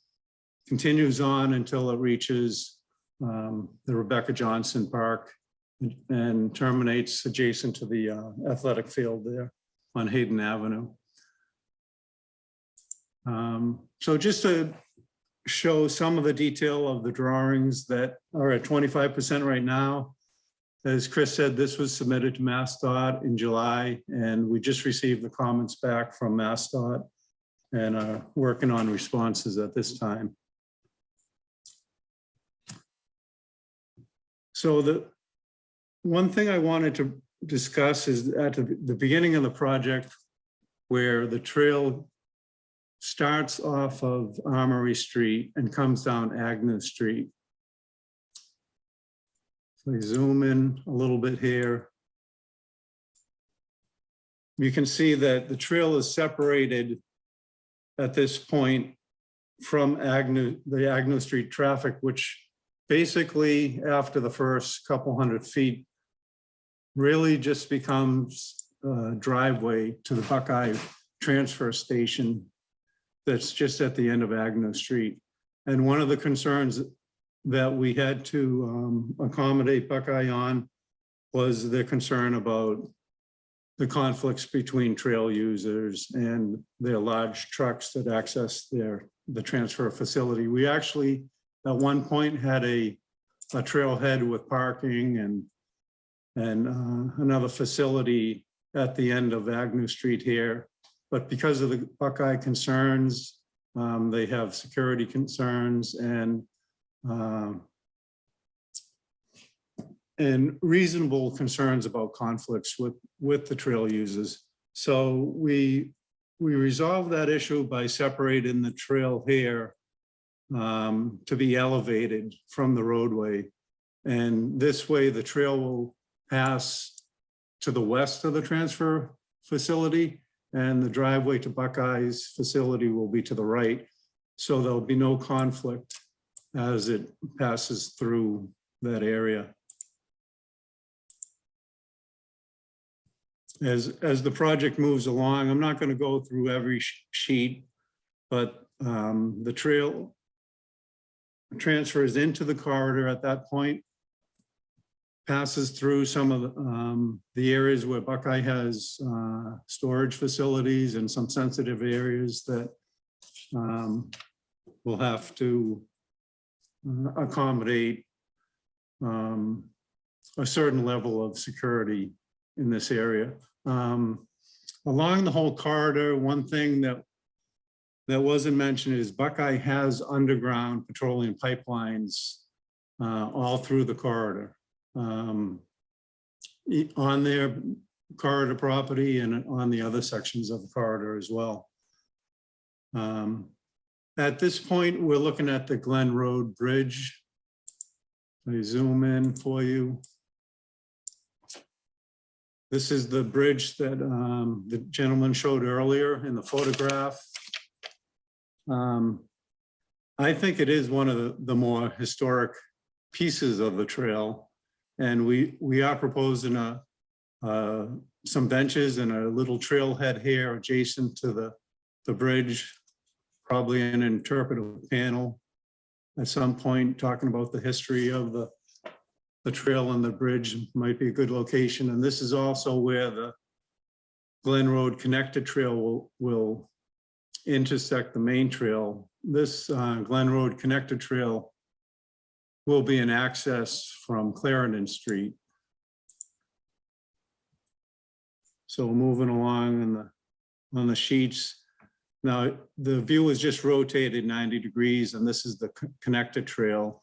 continues on until it reaches the Rebecca Johnson Park and terminates adjacent to the athletic field there on Hayden Avenue. So just to show some of the detail of the drawings that are at 25% right now, as Chris said, this was submitted to MassDOT in July, and we just received the comments back from MassDOT and are working on responses at this time. So the one thing I wanted to discuss is at the beginning of the project, where the trail starts off of Armory Street and comes down Agnew Street. So I zoom in a little bit here. You can see that the trail is separated at this point from the Agnew Street traffic, which basically after the first couple hundred feet really just becomes a driveway to the Buckeye transfer station that's just at the end of Agnew Street. And one of the concerns that we had to accommodate Buckeye on was the concern about the conflicts between trail users and their large trucks that access the transfer facility. We actually at one point had a trailhead with parking and another facility at the end of Agnew Street here. But because of the Buckeye concerns, they have security concerns and reasonable concerns about conflicts with the trail users. So we resolved that issue by separating the trail here to be elevated from the roadway. And this way the trail will pass to the west of the transfer facility, and the driveway to Buckeye's facility will be to the right. So there'll be no conflict as it passes through that area. As the project moves along, I'm not going to go through every sheet, but the trail transfers into the corridor at that point, passes through some of the areas where Buckeye has storage facilities and some sensitive areas that will have to accommodate a certain level of security in this area. Along the whole corridor, one thing that wasn't mentioned is Buckeye has underground petroleum pipelines all through the corridor. On there, corridor property and on the other sections of the corridor as well. At this point, we're looking at the Glen Road Bridge. I zoom in for you. This is the bridge that the gentleman showed earlier in the photograph. I think it is one of the more historic pieces of the trail. And we are proposing some benches and a little trailhead here adjacent to the bridge, probably an interpretive panel at some point talking about the history of the trail and the bridge might be a good location. And this is also where the Glen Road Connected Trail will intersect the main trail. This Glen Road Connected Trail will be an access from Clarendon Street. So moving along on the sheets. Now, the view is just rotated 90 degrees, and this is the connected trail.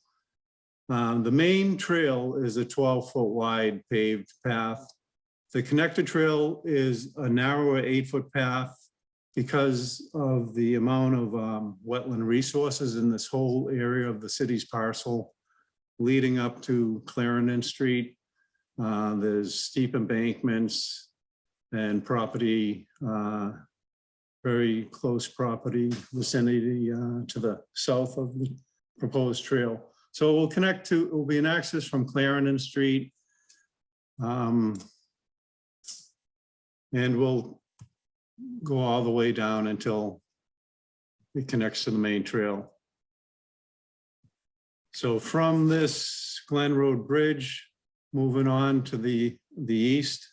The main trail is a 12-foot wide paved path. The connected trail is a narrower 8-foot path because of the amount of wetland resources in this whole area of the city's parcel leading up to Clarendon Street. There's steep embankments and property, very close property vicinity to the south of the proposed trail. So we'll connect to, it will be an access from Clarendon Street. And we'll go all the way down until it connects to the main trail. So from this Glen Road Bridge, moving on to the east,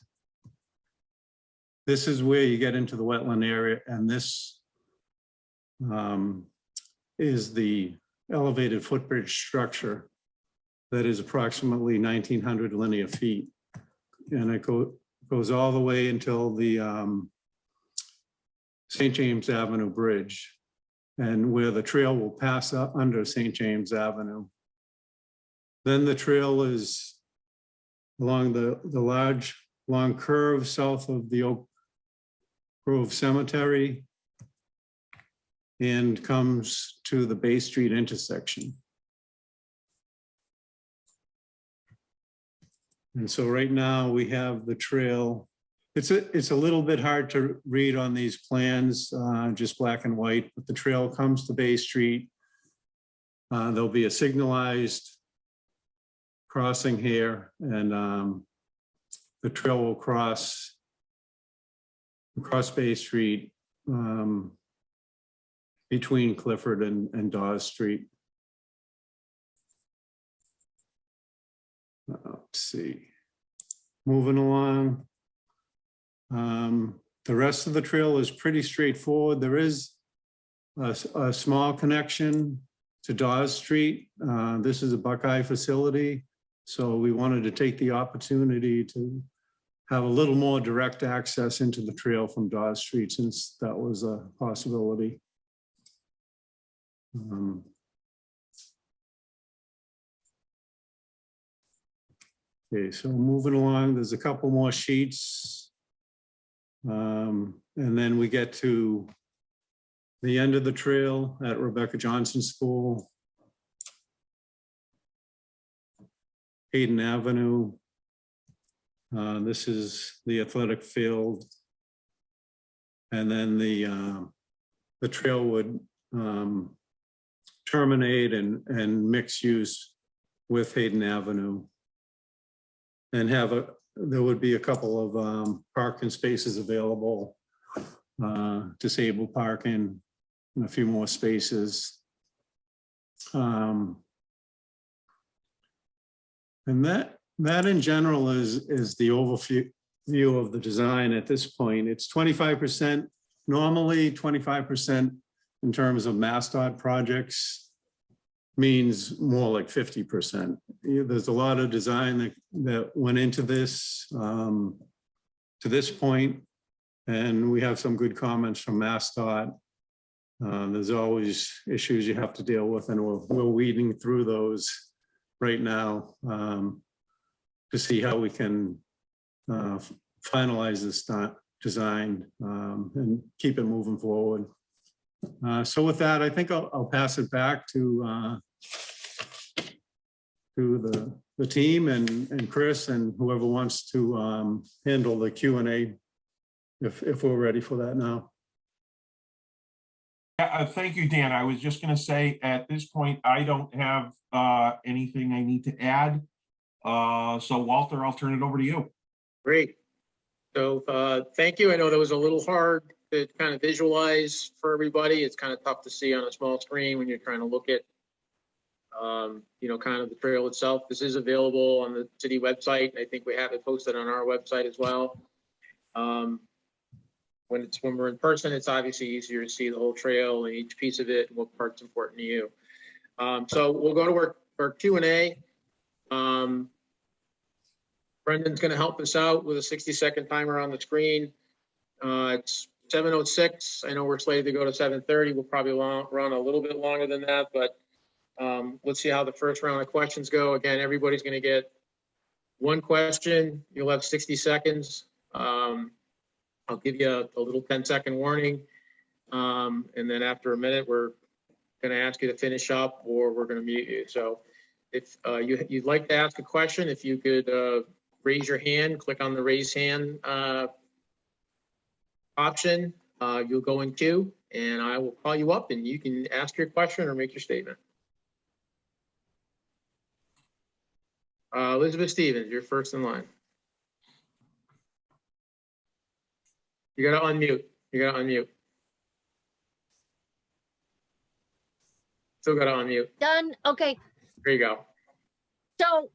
this is where you get into the wetland area, and this is the elevated footbridge structure that is approximately 1,900 linear feet. And it goes all the way until the St. James Avenue Bridge, and where the trail will pass up under St. James Avenue. Then the trail is along the long curve south of the Oak Grove Cemetery and comes to the Bay Street intersection. And so right now we have the trail. It's a little bit hard to read on these plans, just black and white, but the trail comes to Bay Street. There'll be a signalized crossing here, and the trail will cross Bay Street between Clifford and Dawes Street. Let's see, moving along. The rest of the trail is pretty straightforward. There is a small connection to Dawes Street. This is a Buckeye facility, so we wanted to take the opportunity to have a little more direct access into the trail from Dawes Street, since that was a possibility. Okay, so moving along, there's a couple more sheets. And then we get to the end of the trail at Rebecca Johnson School, Hayden Avenue. This is the athletic field. And then the trail would terminate and mix use with Hayden Avenue. And there would be a couple of parking spaces available, disabled parking, and a few more spaces. And that in general is the overview of the design at this point. It's 25%, normally 25% in terms of MassDOT projects means more like 50%. There's a lot of design that went into this to this point, and we have some good comments from MassDOT. There's always issues you have to deal with, and we're weeding through those right now to see how we can finalize this design and keep it moving forward. So with that, I think I'll pass it back to the team and Chris and whoever wants to handle the Q&A if we're ready for that now. Thank you, Dan. I was just going to say at this point, I don't have anything I need to add. So Walter, I'll turn it over to you. Great. So thank you. I know that was a little hard to kind of visualize for everybody. It's kind of tough to see on a small screen when you're trying to look at, kind of the trail itself. This is available on the city website. I think we have it posted on our website as well. When we're in person, it's obviously easier to see the whole trail and each piece of it and what part's important to you. So we'll go to our Q&A. Brendan's going to help us out with a 60-second timer on the screen. It's 7:06. I know we're slated to go to 7:30. We'll probably run a little bit longer than that, but let's see how the first round of questions go. Again, everybody's going to get one question. You'll have 60 seconds. I'll give you a little 10-second warning. And then after a minute, we're going to ask you to finish up or we're going to mute you. So if you'd like to ask a question, if you could raise your hand, click on the raise hand option, you'll go in queue and I will call you up and you can ask your question or make your statement. Elizabeth Stevens, you're first in line. You got to unmute. Still got to unmute. Done. Okay. There you go. So,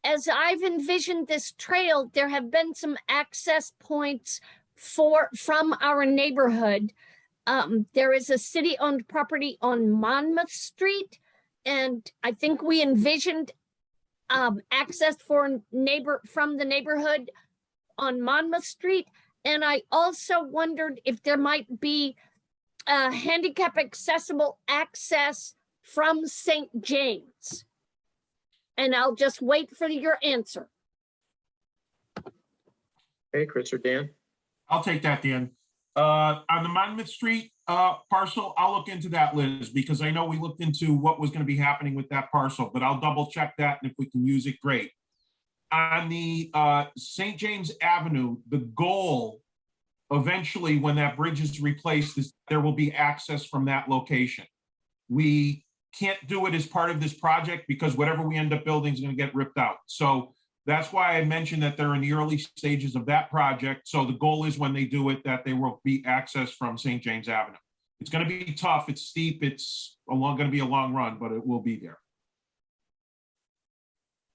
as I've envisioned this trail, there have been some access points from our neighborhood. There is a city-owned property on Monmouth Street, and I think we envisioned access from the neighborhood on Monmouth Street. And I also wondered if there might be handicap accessible access from St. James. And I'll just wait for your answer. Okay, Chris or Dan? I'll take that, Dan. On the Monmouth Street parcel, I'll look into that, Liz, because I know we looked into what was going to be happening with that parcel, but I'll double check that, and if we can use it, great. On the St. James Avenue, the goal eventually when that bridge is replaced is there will be access from that location. We can't do it as part of this project because whatever we end up building is going to get ripped out. So that's why I mentioned that they're in the early stages of that project. So the goal is when they do it, that there will be access from St. James Avenue. It's going to be tough. It's steep. It's going to be a long run, but it will be there.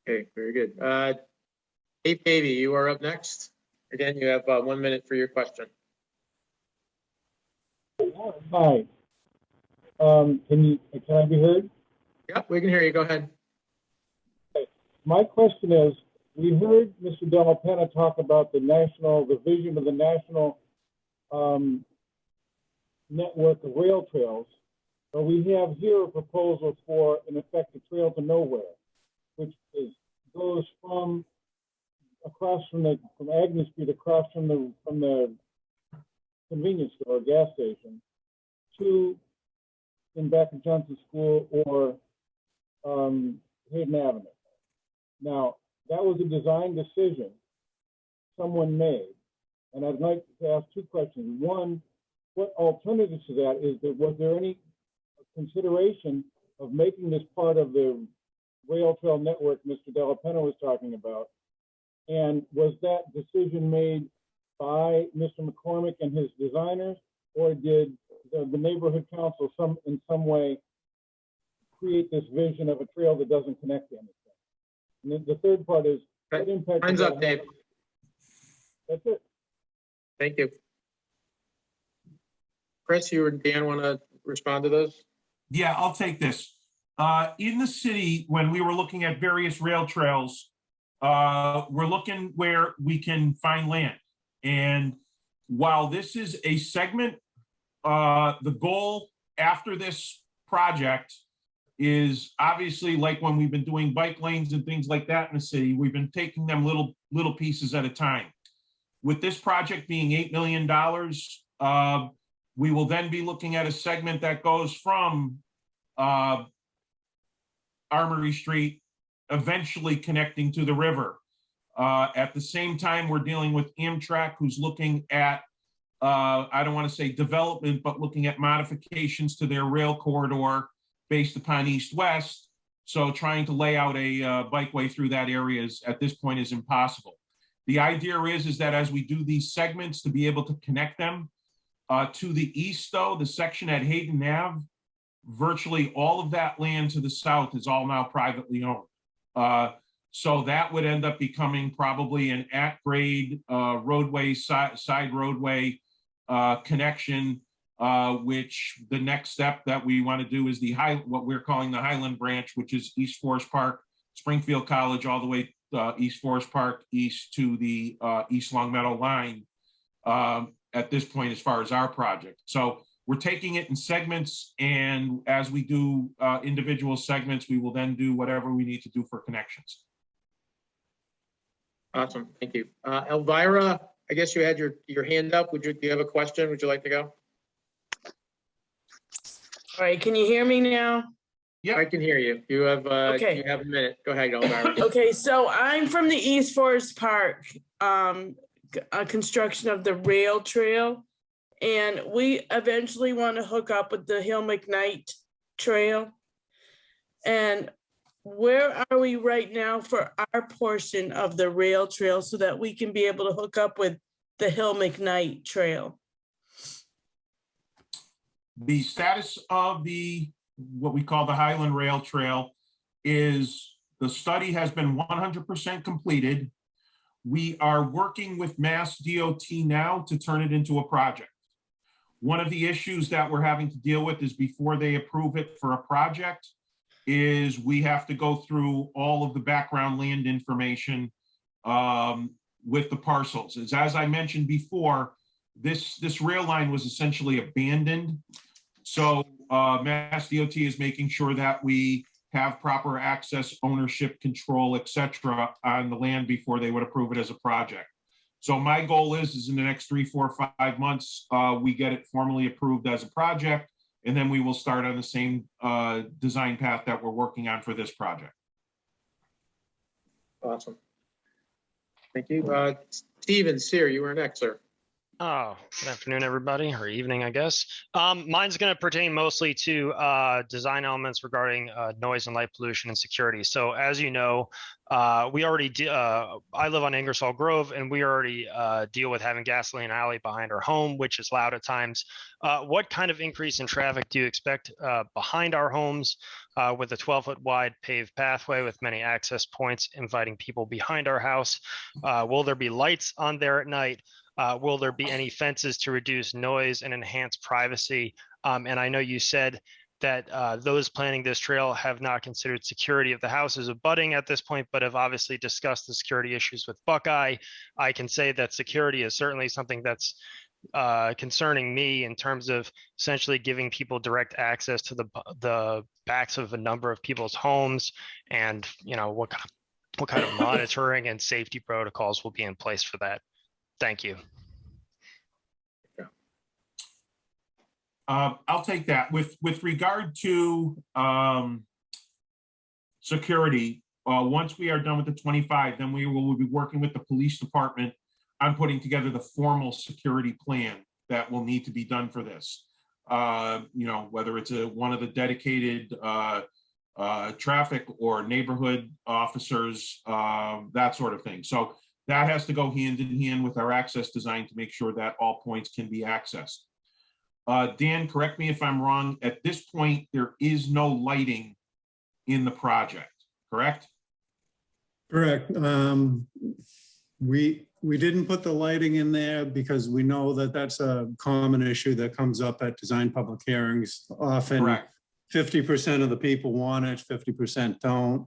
Okay, very good. Dave Davey, you are up next. Again, you have 1 minute for your question. Hi. Can I be heard? Yep, we can hear you. Go ahead. Okay. My question is, we heard Mr. Velapena talk about the vision of the national network of rail trails, but we have here a proposal for, in effect, a trail to nowhere, which goes from Agnes Street, across from the convenience store or gas station, to in back of Johnson School or Hayden Avenue. Now, that was a design decision someone made, and I'd like to ask two questions. One, what alternatives to that is there? Was there any consideration of making this part of the rail trail network Mr. Velapena was talking about? And was that decision made by Mr. McCormick and his designers, or did the neighborhood council in some way create this vision of a trail that doesn't connect to anything? And then the third part is, what impact? Time's up, Dave. That's it. Thank you. Chris, you or Dan want to respond to those? Yeah, I'll take this. In the city, when we were looking at various rail trails, we're looking where we can find land. And while this is a segment, the goal after this project is obviously like when we've been doing bike lanes and things like that in the city, we've been taking them little pieces at a time. With this project being $8 million, we will then be looking at a segment that goes from Armory Street, eventually connecting to the river. At the same time, we're dealing with Amtrak, who's looking at, I don't want to say development, but looking at modifications to their rail corridor based upon east-west. So trying to lay out a bikeway through that area at this point is impossible. The idea is that as we do these segments, to be able to connect them to the east, though, the section at Hayden Ave, virtually all of that land to the south is all now privately owned. So that would end up becoming probably an at-grade roadway, side roadway connection, which the next step that we want to do is what we're calling the Highland Branch, which is East Forest Park, Springfield College, all the way East Forest Park, east to the East Longmeadow line at this point as far as our project. So we're taking it in segments, and as we do individual segments, we will then do whatever we need to do for connections. Awesome, thank you. Elvira, I guess you had your hand up. Do you have a question? Would you like to go? All right, can you hear me now? Yeah, I can hear you. You have Okay. You have a minute. Go ahead, Elvira. Okay, so I'm from the East Forest Park construction of the rail trail. And we eventually want to hook up with the McKnight Trail. And where are we right now for our portion of the rail trail so that we can be able to hook up with the McKnight Trail? The status of what we call the Highland Rail Trail is the study has been 100% completed. We are working with Mass DOT now to turn it into a project. One of the issues that we're having to deal with is before they approve it for a project is we have to go through all of the background land information with the parcels. As I mentioned before, this rail line was essentially abandoned. So Mass DOT is making sure that we have proper access, ownership, control, et cetera, on the land before they would approve it as a project. So my goal is in the next 3, 4, 5 months, we get it formally approved as a project, and then we will start on the same design path that we're working on for this project. Awesome. Thank you. Steven Sear, you were next, sir. Oh, good afternoon, everybody, or evening, I guess. Mine's going to pertain mostly to design elements regarding noise and light pollution and security. So as you know, we already I live on Ingersoll Grove, and we already deal with having gasoline alley behind our home, which is loud at times. What kind of increase in traffic do you expect behind our homes with a 12-foot wide paved pathway with many access points inviting people behind our house? Will there be lights on there at night? Will there be any fences to reduce noise and enhance privacy? And I know you said that those planning this trail have not considered security of the houses abutting at this point, but have obviously discussed the security issues with Buckeye. I can say that security is certainly something that's concerning me in terms of essentially giving people direct access to the backs of a number of people's homes, and what kind of monitoring and safety protocols will be in place for that. Thank you. I'll take that. With regard to security, once we are done with the 25, then we will be working with the police department on putting together the formal security plan that will need to be done for this. Whether it's one of the dedicated traffic or neighborhood officers, that sort of thing. So that has to go hand in hand with our access design to make sure that all points can be accessed. Dan, correct me if I'm wrong. At this point, there is no lighting in the project, correct? Correct. We didn't put the lighting in there because we know that that's a common issue that comes up at design public hearings. Often, correct. 50% of the people want it, 50% don't.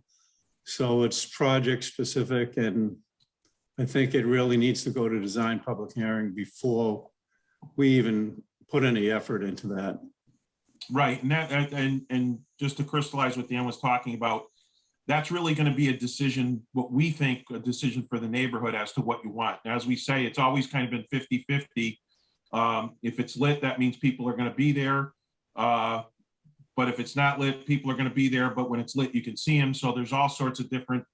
So it's project specific, and I think it really needs to go to design public hearing before we even put any effort into that. Right, and just to crystallize what Dan was talking about, that's really going to be a decision, what we think, a decision for the neighborhood as to what you want. As we say, it's always kind of been 50-50. If it's lit, that means people are going to be there. But if it's not lit, people are going to be there. But when it's lit, you can see them. So there's all sorts of different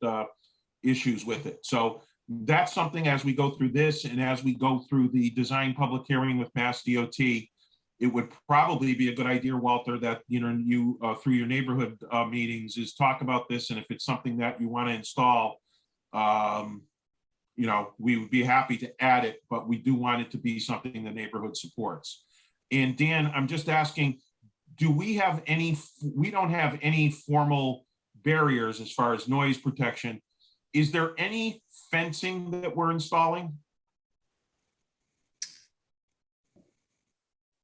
issues with it. So that's something, as we go through this and as we go through the design public hearing with Mass DOT, it would probably be a good idea, Walter, that you through your neighborhood meetings is talk about this, and if it's something that you want to install, we would be happy to add it, but we do want it to be something the neighborhood supports. And Dan, I'm just asking, do we have any? We don't have any formal barriers as far as noise protection. Is there any fencing that we're installing?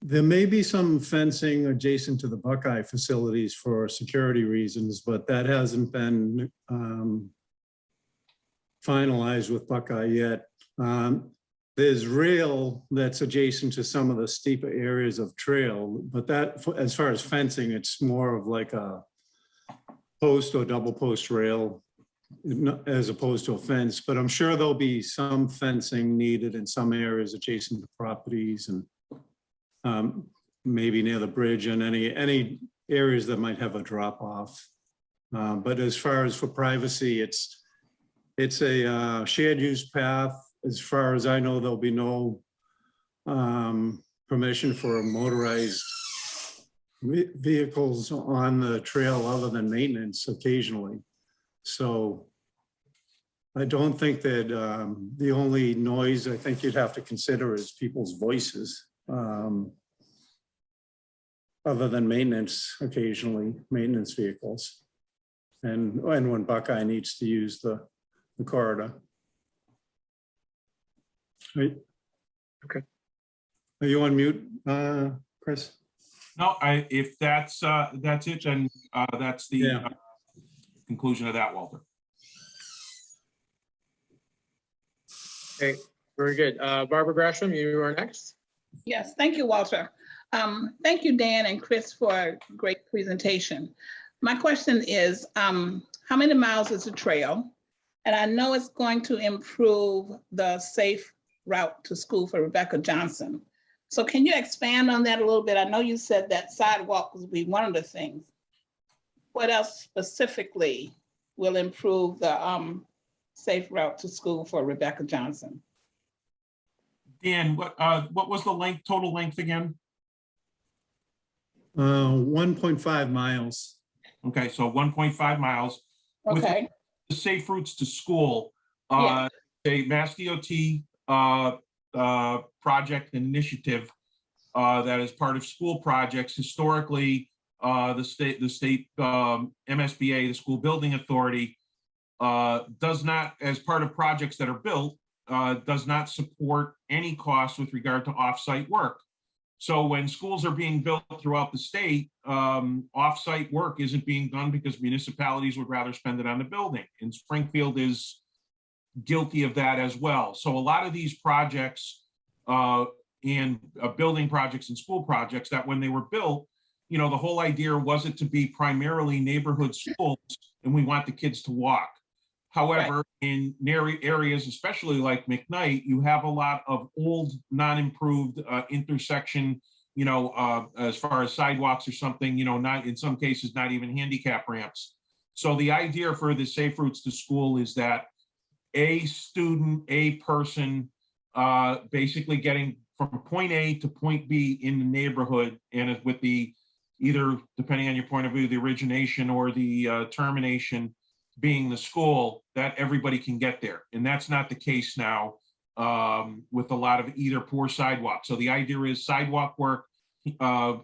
There may be some fencing adjacent to the Buckeye facilities for security reasons, but that hasn't been finalized with Buckeye yet. There's rail that's adjacent to some of the steeper areas of trail, but that, as far as fencing, it's more of like a post or double post rail as opposed to a fence. But I'm sure there'll be some fencing needed in some areas adjacent to properties and maybe near the bridge and any areas that might have a drop off. But as far as for privacy, it's a shared use path. As far as I know, there'll be no permission for motorized vehicles on the trail other than maintenance occasionally. So I don't think that the only noise I think you'd have to consider is people's voices. Other than maintenance, occasionally maintenance vehicles, and when Buckeye needs to use the corridor. Right. Okay. Are you on mute, Chris? No, if that's it, then that's the conclusion of that, Walter. Okay, very good. Barbara Gresham, you are next. Yes, thank you, Walter. Thank you, Dan and Chris, for a great presentation. My question is, how many miles is the trail? And I know it's going to improve the safe route to school for Rebecca Johnson. So can you expand on that a little bit? I know you said that sidewalk will be one of the things. What else specifically will improve the safe route to school for Rebecca Johnson? Dan, what was the total length again? 1.5 miles. Okay, so 1.5 miles. Okay. With the safe routes to school, Yeah. a Mass DOT project initiative that is part of school projects. Historically, the state MSBA, the School Building Authority, does not, as part of projects that are built, does not support any costs with regard to off-site work. So when schools are being built throughout the state, off-site work isn't being done because municipalities would rather spend it on the building. And Springfield is guilty of that as well. So a lot of these projects and building projects and school projects that when they were built, the whole idea wasn't to be primarily neighborhood schools and we want the kids to walk. However, in areas, especially like McKnight, you have a lot of old, non-improved intersection, as far as sidewalks or something, not in some cases, not even handicap ramps. So the idea for the safe routes to school is that a student, a person, basically getting from point A to point B in the neighborhood, and with the either, depending on your point of view, the origination or the termination being the school, that everybody can get there. And that's not the case now with a lot of either poor sidewalks. So the idea is sidewalk work,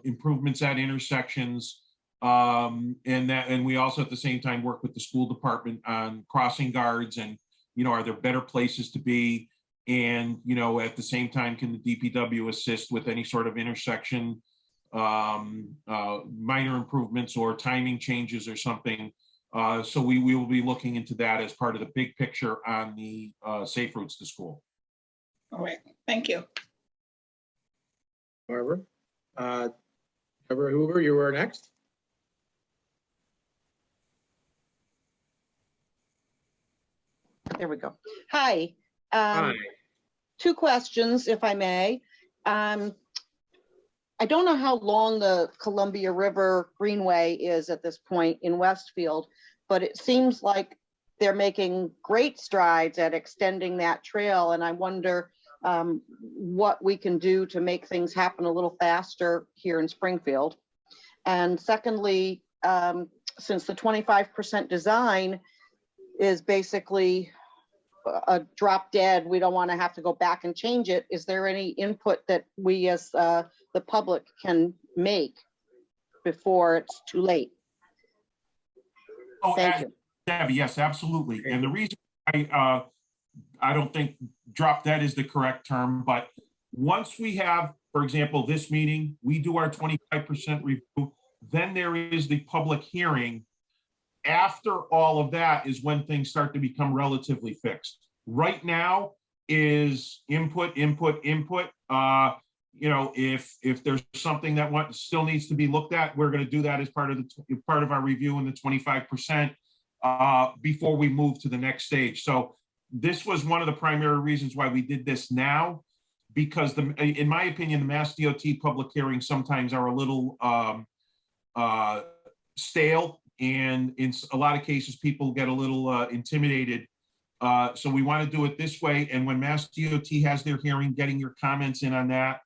improvements at intersections, and we also at the same time work with the school department on crossing guards and, are there better places to be? And, at the same time, can the DPW assist with any sort of intersection, minor improvements or timing changes or something? So we will be looking into that as part of the big picture on the safe routes to school. All right, thank you. Barbara. Deborah Hoover, you are next. There we go. Hi. Hi. Two questions, if I may. I don't know how long the Columbia River Greenway is at this point in Westfield, but it seems like they're making great strides at extending that trail. And I wonder what we can do to make things happen a little faster here in Springfield. And secondly, since the 25% design is basically a drop dead, we don't want to have to go back and change it. Is there any input that we as the public can make before it's too late? Oh, Thank you. Debbie, yes, absolutely. And the reason I don't think drop dead is the correct term, but once we have, for example, this meeting, we do our 25% review, then there is the public hearing. After all of that is when things start to become relatively fixed. Right now is input. You know, if there's something that still needs to be looked at, we're going to do that as part of our review in the 25% before we move to the next stage. So this was one of the primary reasons why we did this now, because in my opinion, the Mass DOT public hearings sometimes are a little stale. And in a lot of cases, people get a little intimidated. So we want to do it this way. And when Mass DOT has their hearing, getting your comments in on that.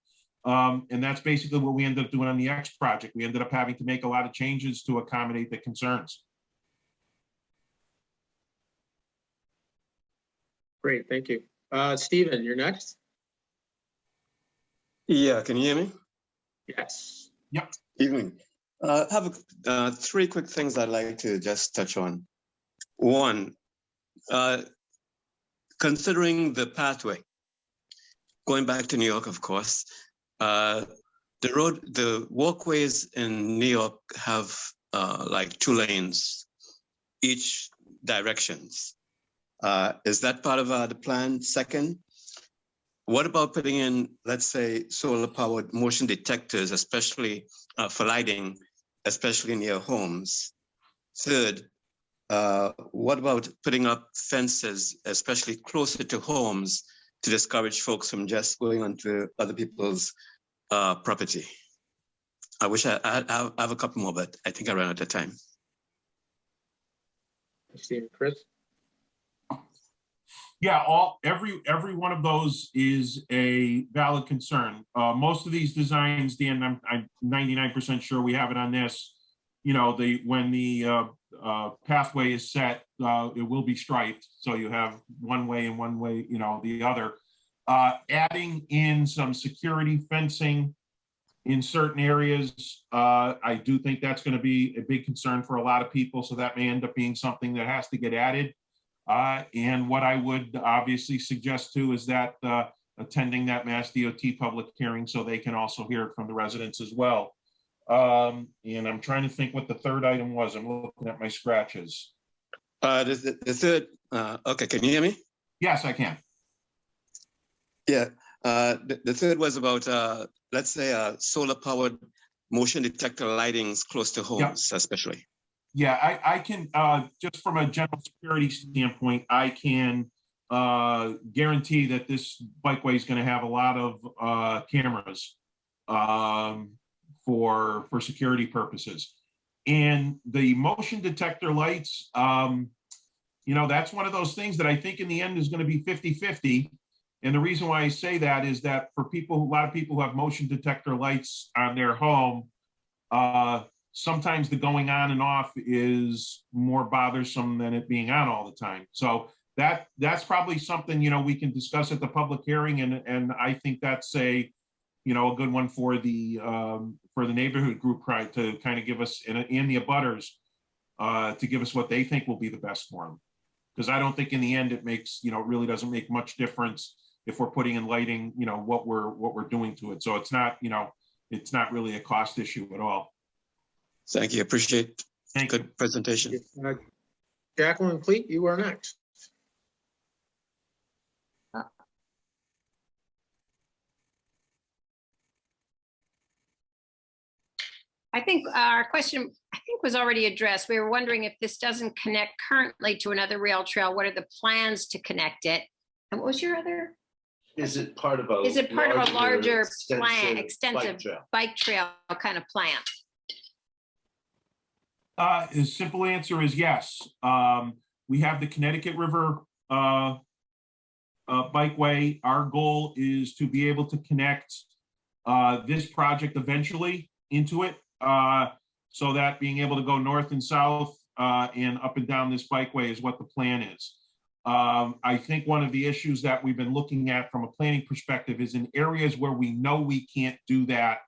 And that's basically what we ended up doing on the X project. We ended up having to make a lot of changes to accommodate the concerns. Great, thank you. Stephen, you're next. Yeah, can you hear me? Yes. Yep. Evening. I have three quick things I'd like to just touch on. One, considering the pathway, going back to New York, of course, the walkways in New York have like 2 lanes, each directions. Is that part of the plan? Second, what about putting in, let's say, solar-powered motion detectors, especially for lighting, especially near homes? Third, what about putting up fences, especially closer to homes, to discourage folks from just going onto other people's property? I wish I have a couple more, but I think I ran out of time. Stephen, Chris? Yeah, every one of those is a valid concern. Most of these designs, Dan, I'm 99% sure we have it on this. You know, when the pathway is set, it will be striped, so you have one way and one way, you know, the other. Adding in some security fencing in certain areas, I do think that's going to be a big concern for a lot of people. So that may end up being something that has to get added. And what I would obviously suggest too is that attending that Mass DOT public hearing so they can also hear it from the residents as well. And I'm trying to think what the third item was. I'm looking at my scratches. The third, okay, can you hear me? Yes, I can. Yeah, the third was about, let's say, solar-powered motion detector lightings close to homes, especially. Yeah, I can, just from a general security standpoint, I can guarantee that this bikeway is going to have a lot of cameras for security purposes. And the motion detector lights, you know, that's one of those things that I think in the end is going to be 50-50. And the reason why I say that is that for people, a lot of people who have motion detector lights on their home, sometimes the going on and off is more bothersome than it being on all the time. So that's probably something, you know, we can discuss at the public hearing, and I think that's a good one for the neighborhood group to kind of give us, and the abutters to give us what they think will be the best for them. Because I don't think in the end it makes, you know, it really doesn't make much difference if we're putting in lighting, you know, what we're doing to it. So it's not, you know, it's not really a cost issue at all. Thank you. Appreciate Thank good presentation. Jacqueline Fleet, you are next. I think our question, I think was already addressed. We were wondering if this doesn't connect currently to another rail trail, what are the plans to connect it? And what was your other? Is it part of a? Is it part of a larger plan, bike extensive trail? bike trail kind of plan? The simple answer is yes. We have the Connecticut River bikeway. Our goal is to be able to connect this project eventually into it, so that being able to go north and south and up and down this bikeway is what the plan is. I think one of the issues that we've been looking at from a planning perspective is in areas where we know we can't do that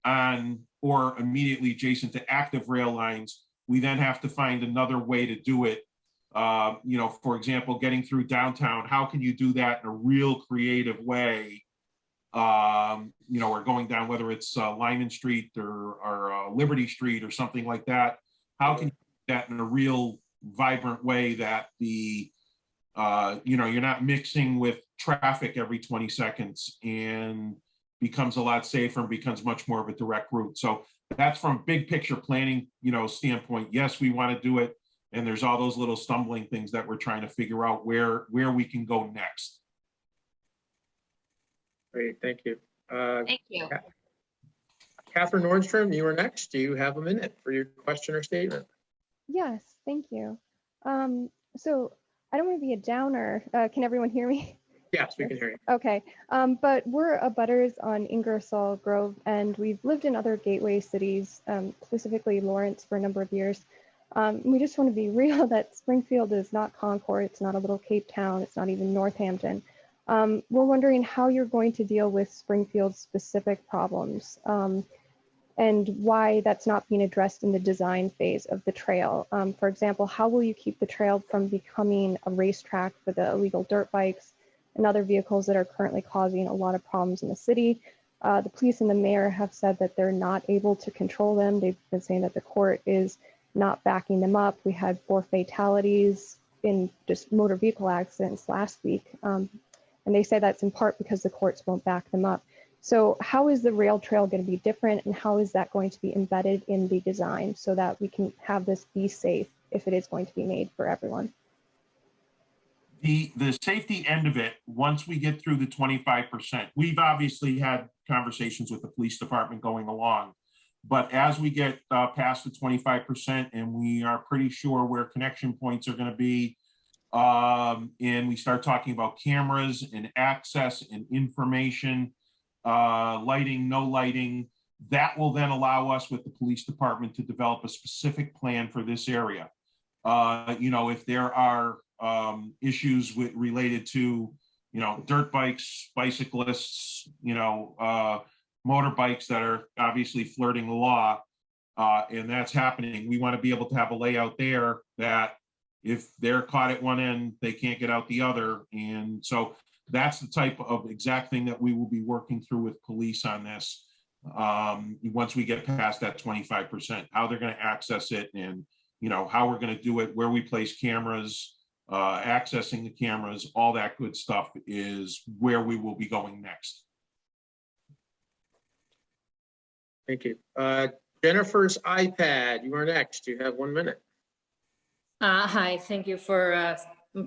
on or immediately adjacent to active rail lines, we then have to find another way to do it. You know, for example, getting through downtown, how can you do that in a real creative way? You know, or going down, whether it's Lyman Street or Liberty Street or something like that. How can you do that in a real vibrant way that the, you know, you're not mixing with traffic every 20 seconds and becomes a lot safer and becomes much more of a direct route. So that's from big picture planning, you know, standpoint. Yes, we want to do it. And there's all those little stumbling things that we're trying to figure out where we can go next. Great, thank you. Thank you. Catherine Nordstrom, you are next. Do you have a minute for your question or statement? Yes, thank you. So I don't want to be a downer. Can everyone hear me? Yes, we can hear you. Okay, but we're abutters on Ingersoll Grove, and we've lived in other gateway cities, specifically Lawrence, for a number of years. We just want to be real that Springfield is not Concord, it's not a little Cape Town, it's not even Northampton. We're wondering how you're going to deal with Springfield's specific problems and why that's not being addressed in the design phase of the trail. For example, how will you keep the trail from becoming a racetrack for the illegal dirt bikes and other vehicles that are currently causing a lot of problems in the city? The police and the mayor have said that they're not able to control them. They've been saying that the court is not backing them up. We had 4 fatalities in just motor vehicle accidents last week. And they say that's in part because the courts won't back them up. So how is the rail trail going to be different, and how is that going to be embedded in the design so that we can have this be safe if it is going to be made for everyone? The safety end of it, once we get through the 25%, we've obviously had conversations with the police department going along, but as we get past the 25% and we are pretty sure where connection points are going to be, and we start talking about cameras and access and information, lighting, no lighting, that will then allow us with the police department to develop a specific plan for this area. You know, if there are issues related to, you know, dirt bikes, bicyclists, you know, motorbikes that are obviously flirting the law, and that's happening, we want to be able to have a layout there that if they're caught at one end, they can't get out the other. And so that's the type of exact thing that we will be working through with police on this. Once we get past that 25%, how they're going to access it, and, you know, how we're going to do it, where we place cameras, accessing the cameras, all that good stuff is where we will be going next. Thank you. Jennifer's iPad, you are next. You have 1 minute. Hi, thank you for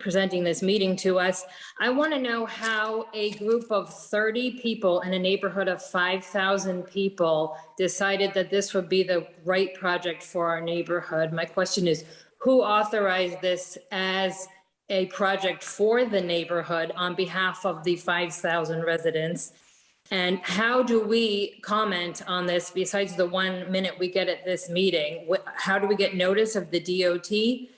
presenting this meeting to us. I want to know how a group of 30 people in a neighborhood of 5,000 people decided that this would be the right project for our neighborhood. My question is, who authorized this as a project for the neighborhood on behalf of the 5,000 residents? And how do we comment on this besides the 1 minute we get at this meeting? How do we get notice of the DOT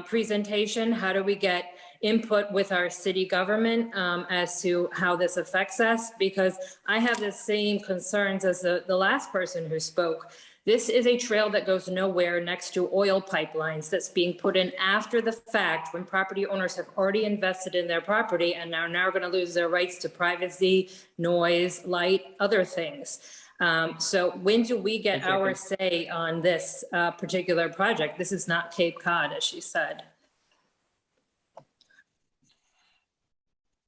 presentation? How do we get input with our city government as to how this affects us? Because I have the same concerns as the last person who spoke. This is a trail that goes nowhere next to oil pipelines that's being put in after the fact when property owners have already invested in their property and are now going to lose their rights to privacy, noise, light, other things. So when do we get our say on this particular project? This is not Cape Cod, as she said.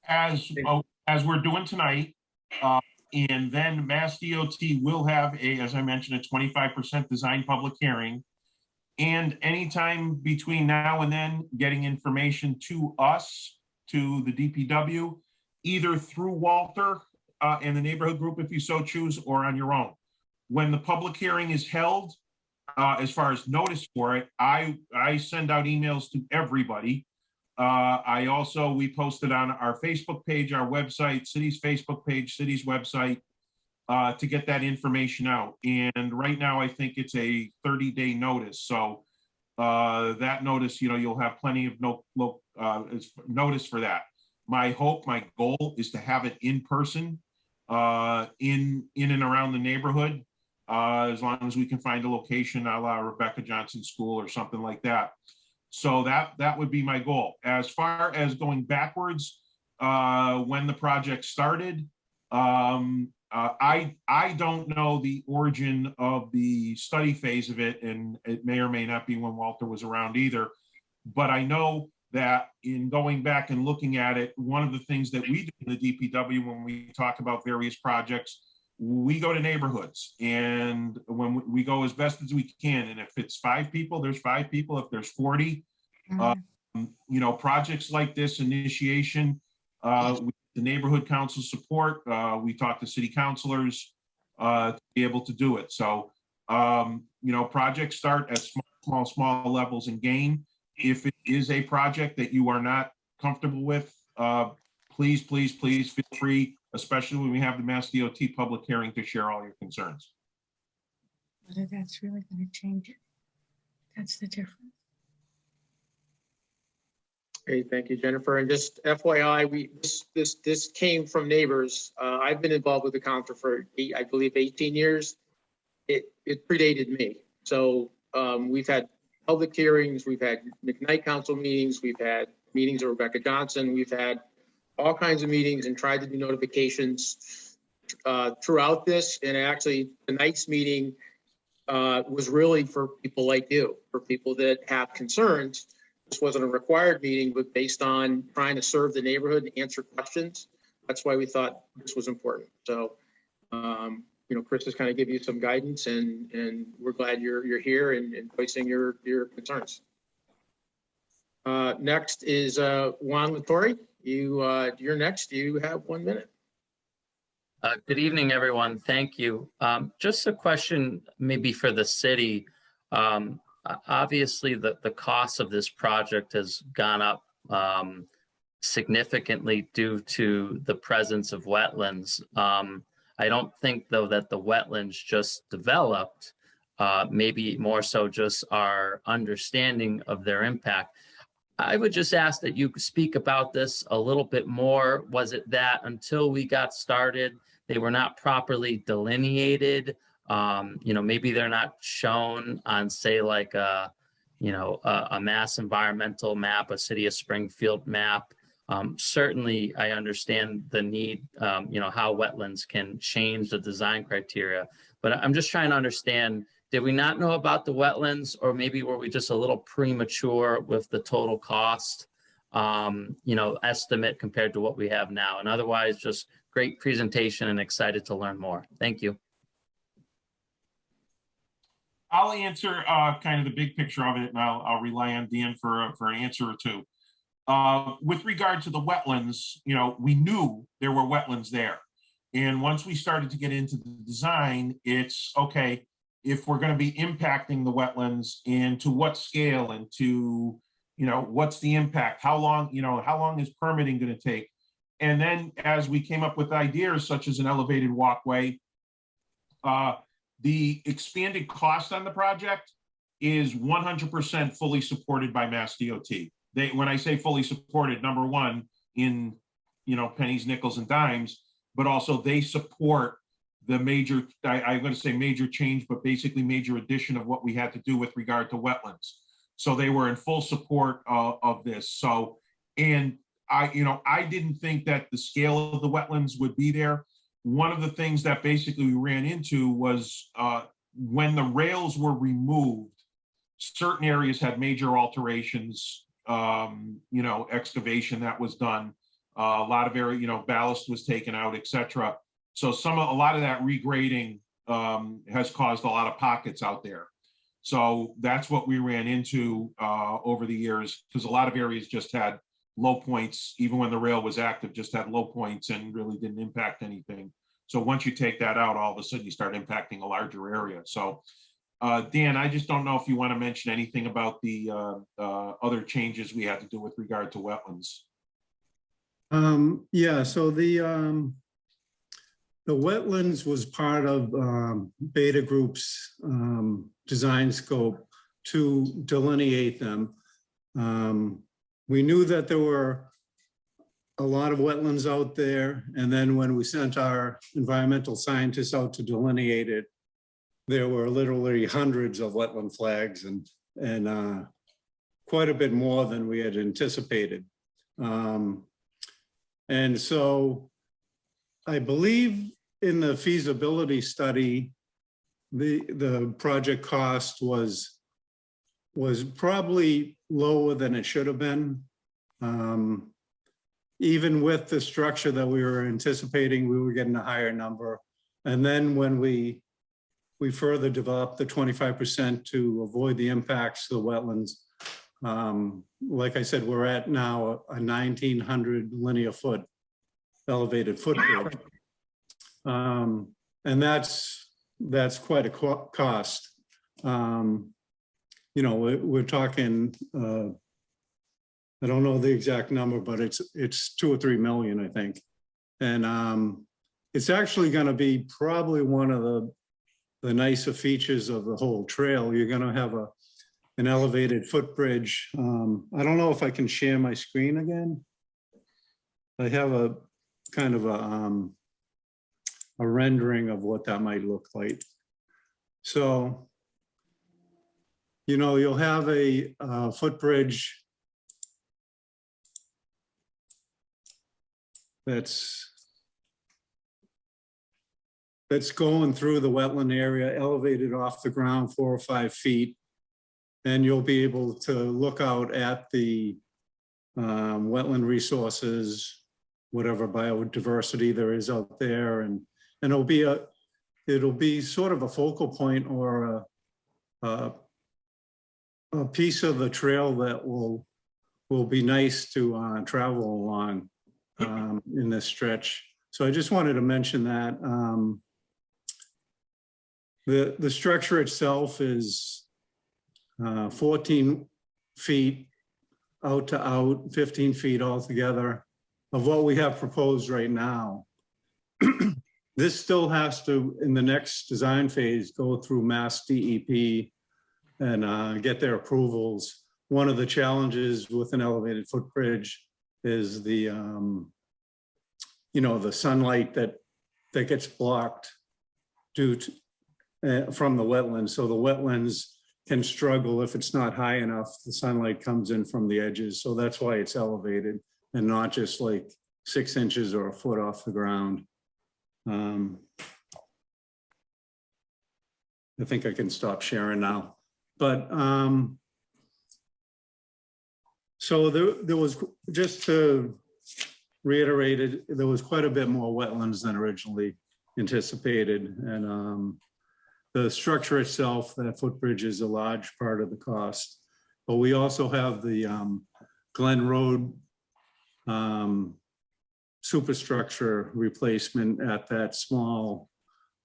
As we're doing tonight, and then Mass DOT will have as I mentioned, a 25% design public hearing. And anytime between now and then, getting information to us, to the DPW, either through Walter and the neighborhood group, if you so choose, or on your own. When the public hearing is held, as far as notice for it, I send out emails to everybody. We posted on our Facebook page, our website, city's Facebook page, city's website, to get that information out. And right now, I think it's a 30-day notice. So that notice, you'll have plenty of notice for that. My hope, my goal is to have it in person, in and around the neighborhood, as long as we can find a location a la Rebecca Johnson School or something like that. So that would be my goal. As far as going backwards, when the project started, I don't know the origin of the study phase of it, and it may or may not be when Walter was around either. But I know that in going back and looking at it, one of the things that we do in the DPW when we talk about various projects, we go to neighborhoods, and when we go as best as we can. And if it's 5 people, there's 5 people. If there's 40, projects like this, initiation, with the neighborhood council support, we talk to city councilors to be able to do it. So, projects start at small levels and gain. If it is a project that you are not comfortable with, please feel free, especially when we have the Mass DOT public hearing, to share all your concerns. Whether that's really going to change it. That's the difference. Great, thank you, Jennifer. And just FYI, this came from neighbors. I've been involved with the council for I believe 18 years. It predated me. So we've had public hearings, we've had McKnight council meetings, we've had meetings of Rebecca Johnson, we've had all kinds of meetings and tried to do notifications throughout this. And actually, tonight's meeting was really for people like you, for people that have concerns. This wasn't a required meeting, but based on trying to serve the neighborhood and answer questions. That's why we thought this was important. So, Chris has kind of given you some guidance, and we're glad you're here and voicing your concerns. Next is Juan Latore. You're next. You have 1 minute. Good evening, everyone. Thank you. Just a question maybe for the city. Obviously, the cost of this project has gone up significantly due to the presence of wetlands. I don't think, though, that the wetlands just developed, maybe more so just our understanding of their impact. I would just ask that you speak about this a little bit more. Was it that until we got started, they were not properly delineated? Maybe they're not shown on, say, like a mass environmental map, a city of Springfield map. Certainly, I understand the need, how wetlands can change the design criteria. But I'm just trying to understand, did we not know about the wetlands, or maybe were we just a little premature with the total cost, estimate compared to what we have now? And otherwise, just great presentation and excited to learn more. Thank you. I'll answer kind of the big picture of it, and I'll rely on Dan for an answer or two. With regard to the wetlands, we knew there were wetlands there. And once we started to get into the design, it's okay, if we're going to be impacting the wetlands, and to what scale, and to, what's the impact? How long is permitting going to take? And then as we came up with ideas such as an elevated walkway, the expanded cost on the project is 100% fully supported by Mass DOT. When I say fully supported, number one, in pennies, nickels, and dimes, but also they support the major, I'm going to say major change, but basically major addition of what we had to do with regard to wetlands. So they were in full support of this. So, and I didn't think that the scale of the wetlands would be there. One of the things that basically we ran into was when the rails were removed, certain areas had major alterations, excavation that was done, a lot of area, ballast was taken out, etc. So a lot of that regrading has caused a lot of pockets out there. So that's what we ran into over the years, because a lot of areas just had low points, even when the rail was active, just had low points and really didn't impact anything. So once you take that out, all of a sudden you start impacting a larger area. So Dan, I just don't know if you want to mention anything about the other changes we had to do with regard to wetlands. Yeah, so the wetlands was part of Beta Group's design scope to delineate them. We knew that there were a lot of wetlands out there, and then when we sent our environmental scientists out to delineate it, there were literally hundreds of wetland flags and quite a bit more than we had anticipated. And so I believe in the feasibility study, the project cost was probably lower than it should have been. Even with the structure that we were anticipating, we were getting a higher number. And then when we further developed the 25% to avoid the impacts to the wetlands, like I said, we're at now a 1,900 linear foot elevated footbridge. And that's quite a cost. You know, we're talking, I don't know the exact number, but it's 2 or 3 million, I think. And it's actually going to be probably one of the nicer features of the whole trail. You're going to have an elevated footbridge. I don't know if I can share my screen again. I have a kind of a rendering of what that might look like. So, you know, you'll have a footbridge that's going through the wetland area, elevated off the ground 4 or 5 feet. And you'll be able to look out at the wetland resources, whatever biodiversity there is out there. And it'll be sort of a focal point or a piece of the trail that will be nice to travel along in this stretch. So I just wanted to mention that. The structure itself is 14 feet out to out, 15 feet altogether of what we have proposed right now. This still has to, in the next design phase, go through Mass DEP and get their approvals. One of the challenges with an elevated footbridge is the, you know, the sunlight that gets blocked due to, from the wetlands. So the wetlands can struggle if it's not high enough. The sunlight comes in from the edges. So that's why it's elevated and not just like 6 inches or a foot off the ground. I think I can stop sharing now. But so there was, just to reiterate it, there was quite a bit more wetlands than originally anticipated. And the structure itself, that footbridge, is a large part of the cost. But we also have the Glen Road superstructure replacement at that small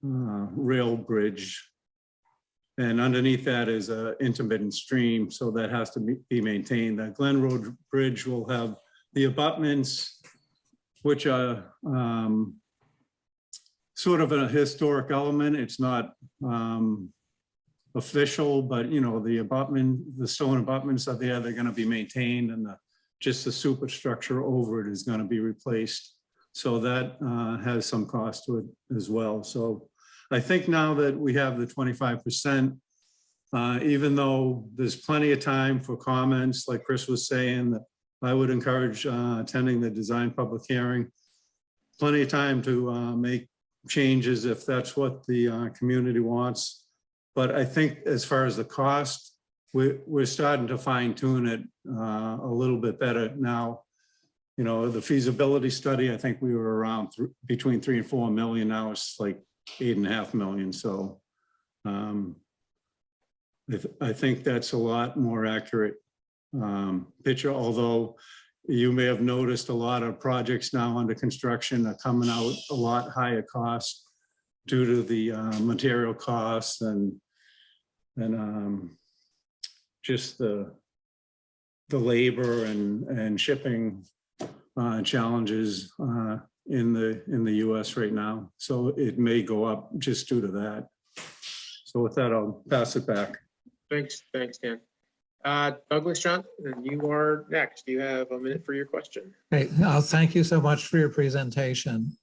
rail bridge. And underneath that is an intermittent stream, so that has to be maintained. The Glen Road Bridge will have the abutments, which are sort of a historic element. It's not official, but you know, the abutment, the stone abutments are there, they're going to be maintained, and just the superstructure over it is going to be replaced. So that has some cost to it as well. So I think now that we have the 25%, even though there's plenty of time for comments, like Chris was saying, that I would encourage attending the design public hearing. Plenty of time to make changes if that's what the community wants. But I think as far as the cost, we're starting to fine tune it a little bit better now. You know, the feasibility study, I think we were around between 3 and 4 million. Now it's like 8.5 million. So I I think that's a lot more accurate picture, although you may have noticed a lot of projects now under construction are coming out a lot higher cost due to the material costs and just the labor and shipping challenges in the US right now. So it may go up just due to that. So with that, I'll pass it back. Thanks, Dan. Douglas Johnson, you are next. You have a minute for your question. Hey, thank you so much for your presentation.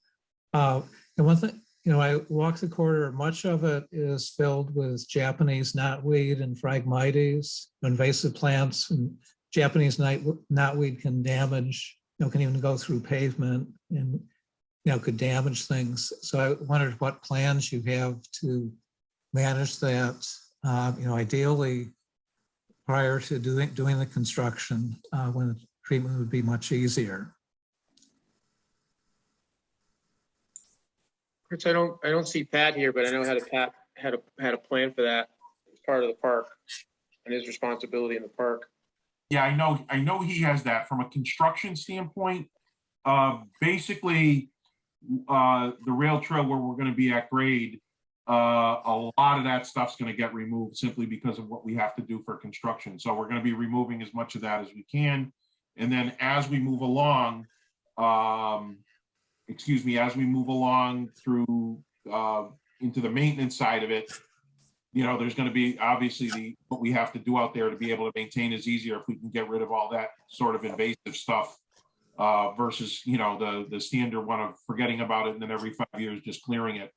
And one thing, I walk the corridor, much of it is filled with Japanese knotweed and Phragmites, invasive plants, and Japanese knotweed can damage, can even go through pavement and, could damage things. So I wondered what plans you have to manage that, ideally prior to doing the construction, when the treatment would be much easier. Chris, I don't see Pat here, but I know Pat had a plan for that as part of the park and his responsibility in the park. Yeah, I know he has that from a construction standpoint. Basically, the rail trail where we're going to be at grade, a lot of that stuff's going to get removed simply because of what we have to do for construction. So we're going to be removing as much of that as we can. And then as we move along, as we move along through into the maintenance side of it, there's going to be obviously what we have to do out there to be able to maintain is easier if we can get rid of all that sort of invasive stuff versus, the standard one of forgetting about it and then every 5 years just clearing it.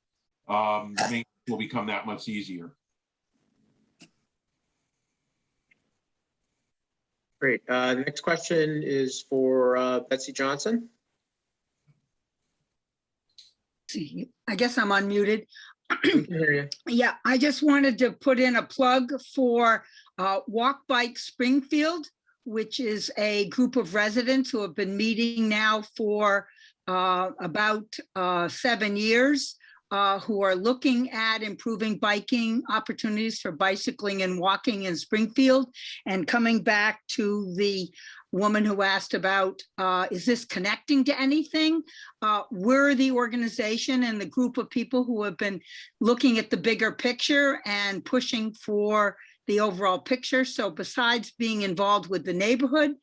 Maintenance will become that much easier. Great. Next question is for Betsy Johnson. I guess I'm unmuted. We can hear you. Yeah, I just wanted to put in a plug for Walk Bike Springfield, which is a group of residents who have been meeting now for about 7 years, who are looking at improving biking opportunities for bicycling and walking in Springfield. And coming back to the woman who asked about, is this connecting to anything? We're the organization and the group of people who have been looking at the bigger picture and pushing for the overall picture. So besides being involved with the neighborhood,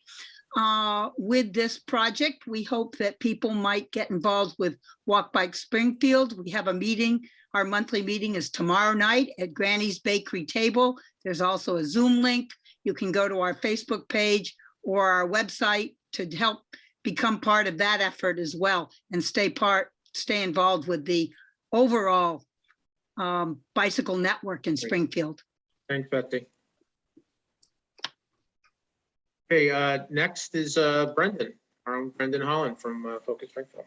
with this project, we hope that people might get involved with Walk Bike Springfield. We have a meeting. Our monthly meeting is tomorrow night at Granny's Bakery Table. There's also a Zoom link. You can go to our Facebook page or our website to help become part of that effort as well and stay involved with the overall bicycle network in Springfield. Thanks, Betsy. Okay, next is Brendan, our own Brendan Holland from Focus Springfield.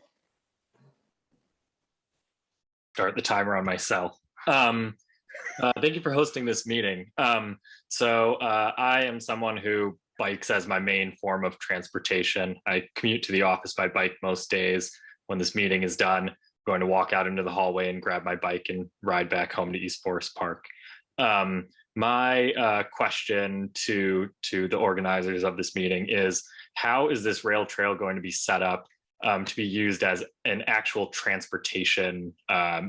Start the timer on my cell. Thank you for hosting this meeting. So I am someone who bikes as my main form of transportation. I commute to the office by bike most days. When this meeting is done, I'm going to walk out into the hallway and grab my bike and ride back home to East Forest Park. My question to the organizers of this meeting is, how is this rail trail going to be set up to be used as an actual transportation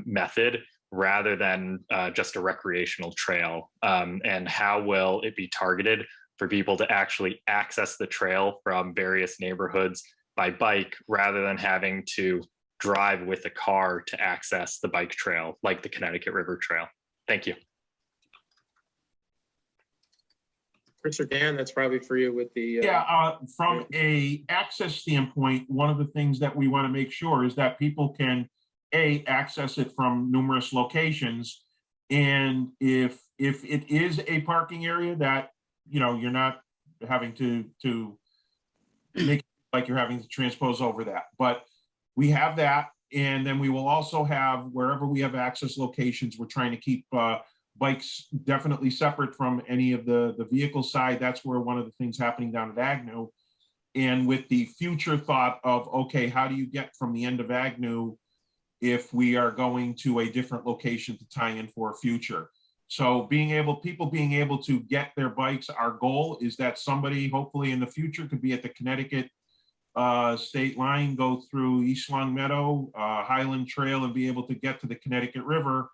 method rather than just a recreational trail? And how will it be targeted for people to actually access the trail from various neighborhoods by bike rather than having to drive with a car to access the bike trail like the Connecticut River Trail? Thank you. Chris or Dan, that's probably for you with the... From a access standpoint, one of the things that we want to make sure is that people can, access it from numerous locations. And if it is a parking area that, you're not having to make it like you're having to transpose over that. But we have that. And then we will also have, wherever we have access locations, we're trying to keep bikes definitely separate from any of the vehicle side. That's where one of the things happening down at Agnew. And with the future thought of, okay, how do you get from the end of Agnew if we are going to a different location to tie in for a future? So people being able to get their bikes, our goal is that somebody hopefully in the future could be at the Connecticut state line, go through East Long Meadow, Highland Trail, and be able to get to the Connecticut River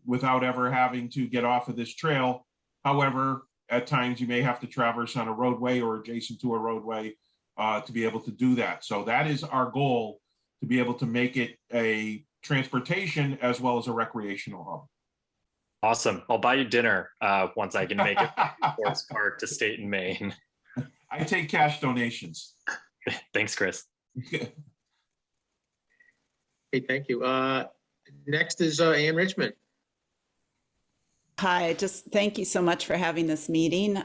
without ever having to get off of this trail. However, at times you may have to traverse on a roadway or adjacent to a roadway to be able to do that. So that is our goal, to be able to make it a transportation as well as a recreational hub. Awesome. I'll buy you dinner once I can make it from Forest Park to State and Maine. I take cash donations. Thanks, Chris. Okay, thank you. Next is Ann Richmond. Hi, just thank you so much for having this meeting.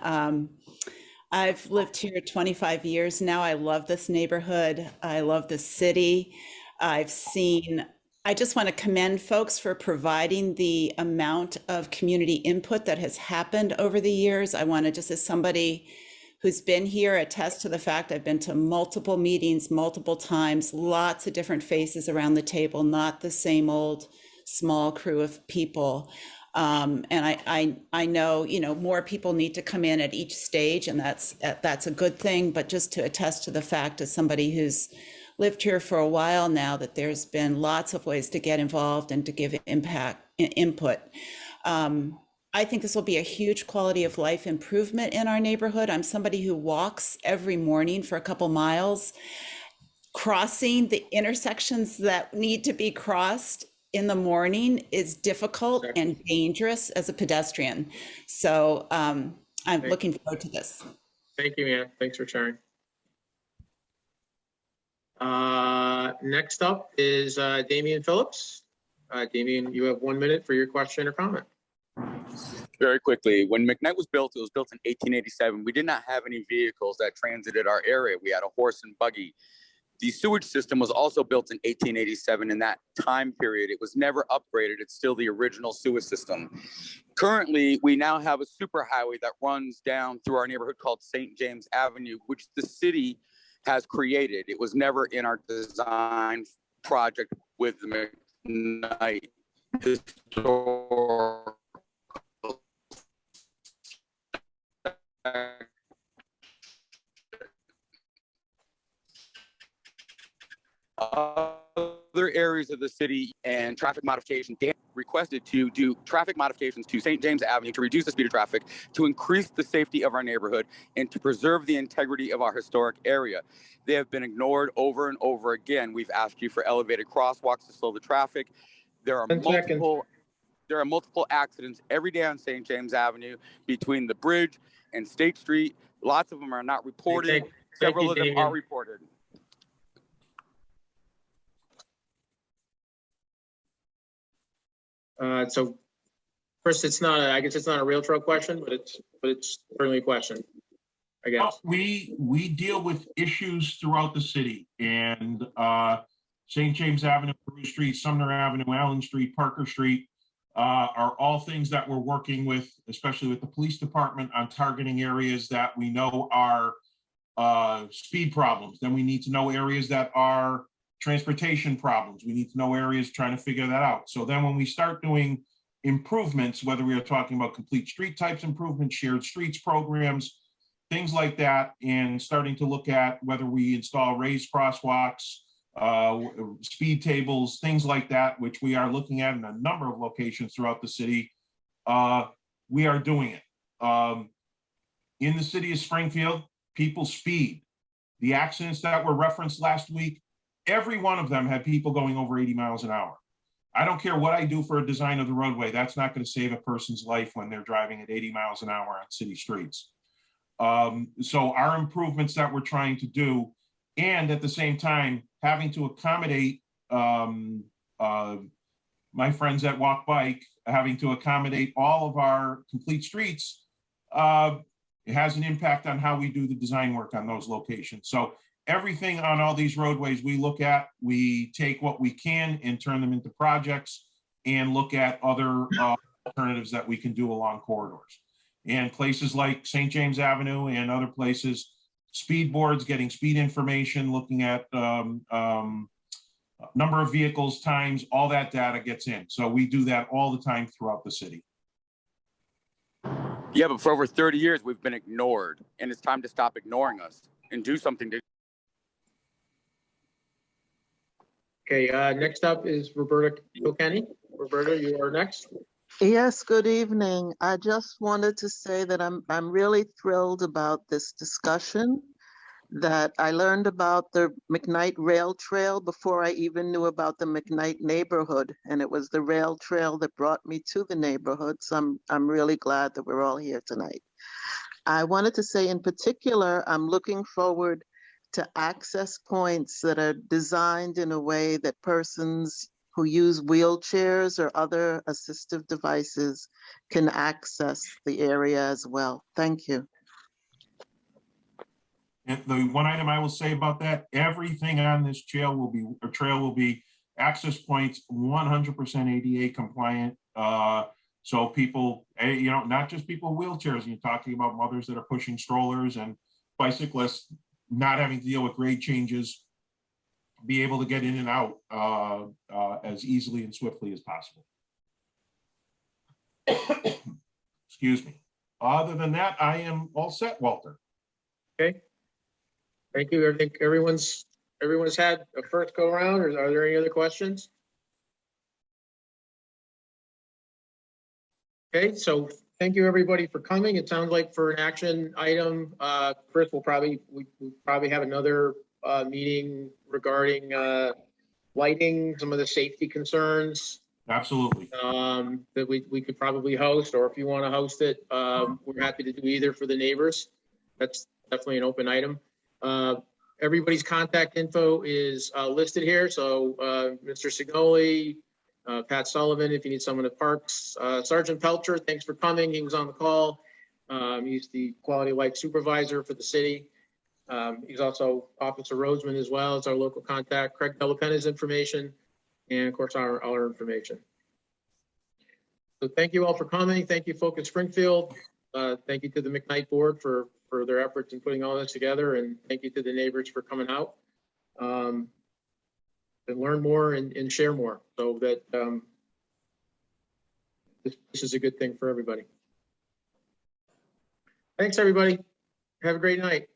I've lived here 25 years now. I love this neighborhood. I love the city. I just want to commend folks for providing the amount of community input that has happened over the years. I want to, just as somebody who's been here, attest to the fact I've been to multiple meetings, multiple times, lots of different faces around the table, not the same old small crew of people. And I know, more people need to come in at each stage, and that's a good thing. But just to attest to the fact, as somebody who's lived here for a while now, that there's been lots of ways to get involved and to give input. I think this will be a huge quality of life improvement in our neighborhood. I'm somebody who walks every morning for a couple miles. Crossing the intersections that need to be crossed in the morning is difficult and dangerous as a pedestrian. So I'm looking forward to this. Thank you, Ann. Thanks for sharing. Next up is Damian Phillips. Damian, you have 1 minute for your question or comment. Very quickly, when McKnight was built, it was built in 1887. We did not have any vehicles that transited our area. We had a horse and buggy. The sewage system was also built in 1887. In that time period, it was never upgraded. It's still the original sewage system. Currently, we now have a superhighway that runs down through our neighborhood called St. James Avenue, which the city has created. It was never in our design project with the McKnight historical. Other areas of the city and traffic modification, Dan requested to do traffic modifications to St. James Avenue to reduce the speed of traffic, to increase the safety of our neighborhood, and to preserve the integrity of our historic area. They have been ignored over and over again. We've asked you for elevated crosswalks to slow the traffic. There are multiple accidents every day on St. James Avenue between the bridge and State Street. Lots of them are not reported. Several of them are reported. So, Chris, I guess it's not a rail trail question, but it's certainly a question, I guess. Well, we deal with issues throughout the city, and St. James Avenue, Brew Street, Sumner Avenue, Allen Street, Parker Street are all things that we're working with, especially with the police department, on targeting areas that we know are speed problems. Then we need to know areas that are transportation problems. We need to know areas, trying to figure that out. So then when we start doing improvements, whether we are talking about complete street types improvements, shared streets programs, things like that, and starting to look at whether we install raised crosswalks, speed tables, things like that, which we are looking at in a number of locations throughout the city, we are doing it. In the city of Springfield, people speed. The accidents that were referenced last week, every one of them had people going over 80 miles an hour. I don't care what I do for a design of the roadway, that's not going to save a person's life when they're driving at 80 miles an hour on city streets. So our improvements that we're trying to do, and at the same time, having to accommodate my friends at Walk Bike, having to accommodate all of our complete streets, it has an impact on how we do the design work on those locations. So everything on all these roadways we look at, we take what we can and turn them into projects and look at other alternatives that we can do along corridors. And places like St. James Avenue and other places, speed boards, getting speed information, looking at number of vehicles, times, all that data gets in. So we do that all the time throughout the city. Yeah, but for over 30 years, we've been ignored, and it's time to stop ignoring us and do something to. Okay, next up is Roberta Kilkenny. Roberta, you are next. Yes, good evening. I just wanted to say that I'm really thrilled about this discussion, that I learned about the McKnight Rail Trail before I even knew about the McKnight neighborhood, and it was the rail trail that brought me to the neighborhood. So I'm really glad that we're all here tonight. I wanted to say in particular, I'm looking forward to access points that are designed in a way that persons who use wheelchairs or other assistive devices can access the area as well. Thank you. And the one item I will say about that, everything on this trail will be access points 100% ADA compliant. So people, not just people with wheelchairs, you're talking about mothers that are pushing strollers and bicyclists not having to deal with grade changes, be able to get in and out as easily and swiftly as possible. Excuse me. Other than that, I am all set, Walter. Okay. Thank you. I think everyone's had a first go around, or are there any other questions? Okay, so thank you everybody for coming. It sounds like for an action item, Chris will probably have another meeting regarding lighting, some of the safety concerns. Absolutely. That we could probably host, or if you want to host it, we're happy to do either for the neighbors. That's definitely an open item. Everybody's contact info is listed here. So Mr. Signoli, Pat Sullivan, if you need someone at Parks. Sergeant Pelcher, thanks for coming. He was on the call. He's the quality of life supervisor for the city. He's also Officer Roseman as well as our local contact. Craig Velapena's information, and of course our information. So thank you all for coming. Thank you, Focus Springfield. Thank you to the McKnight board for their efforts in putting all this together, and thank you to the neighbors for coming out and learn more and share more, so that this is a good thing for everybody. Thanks, everybody. Have a great night.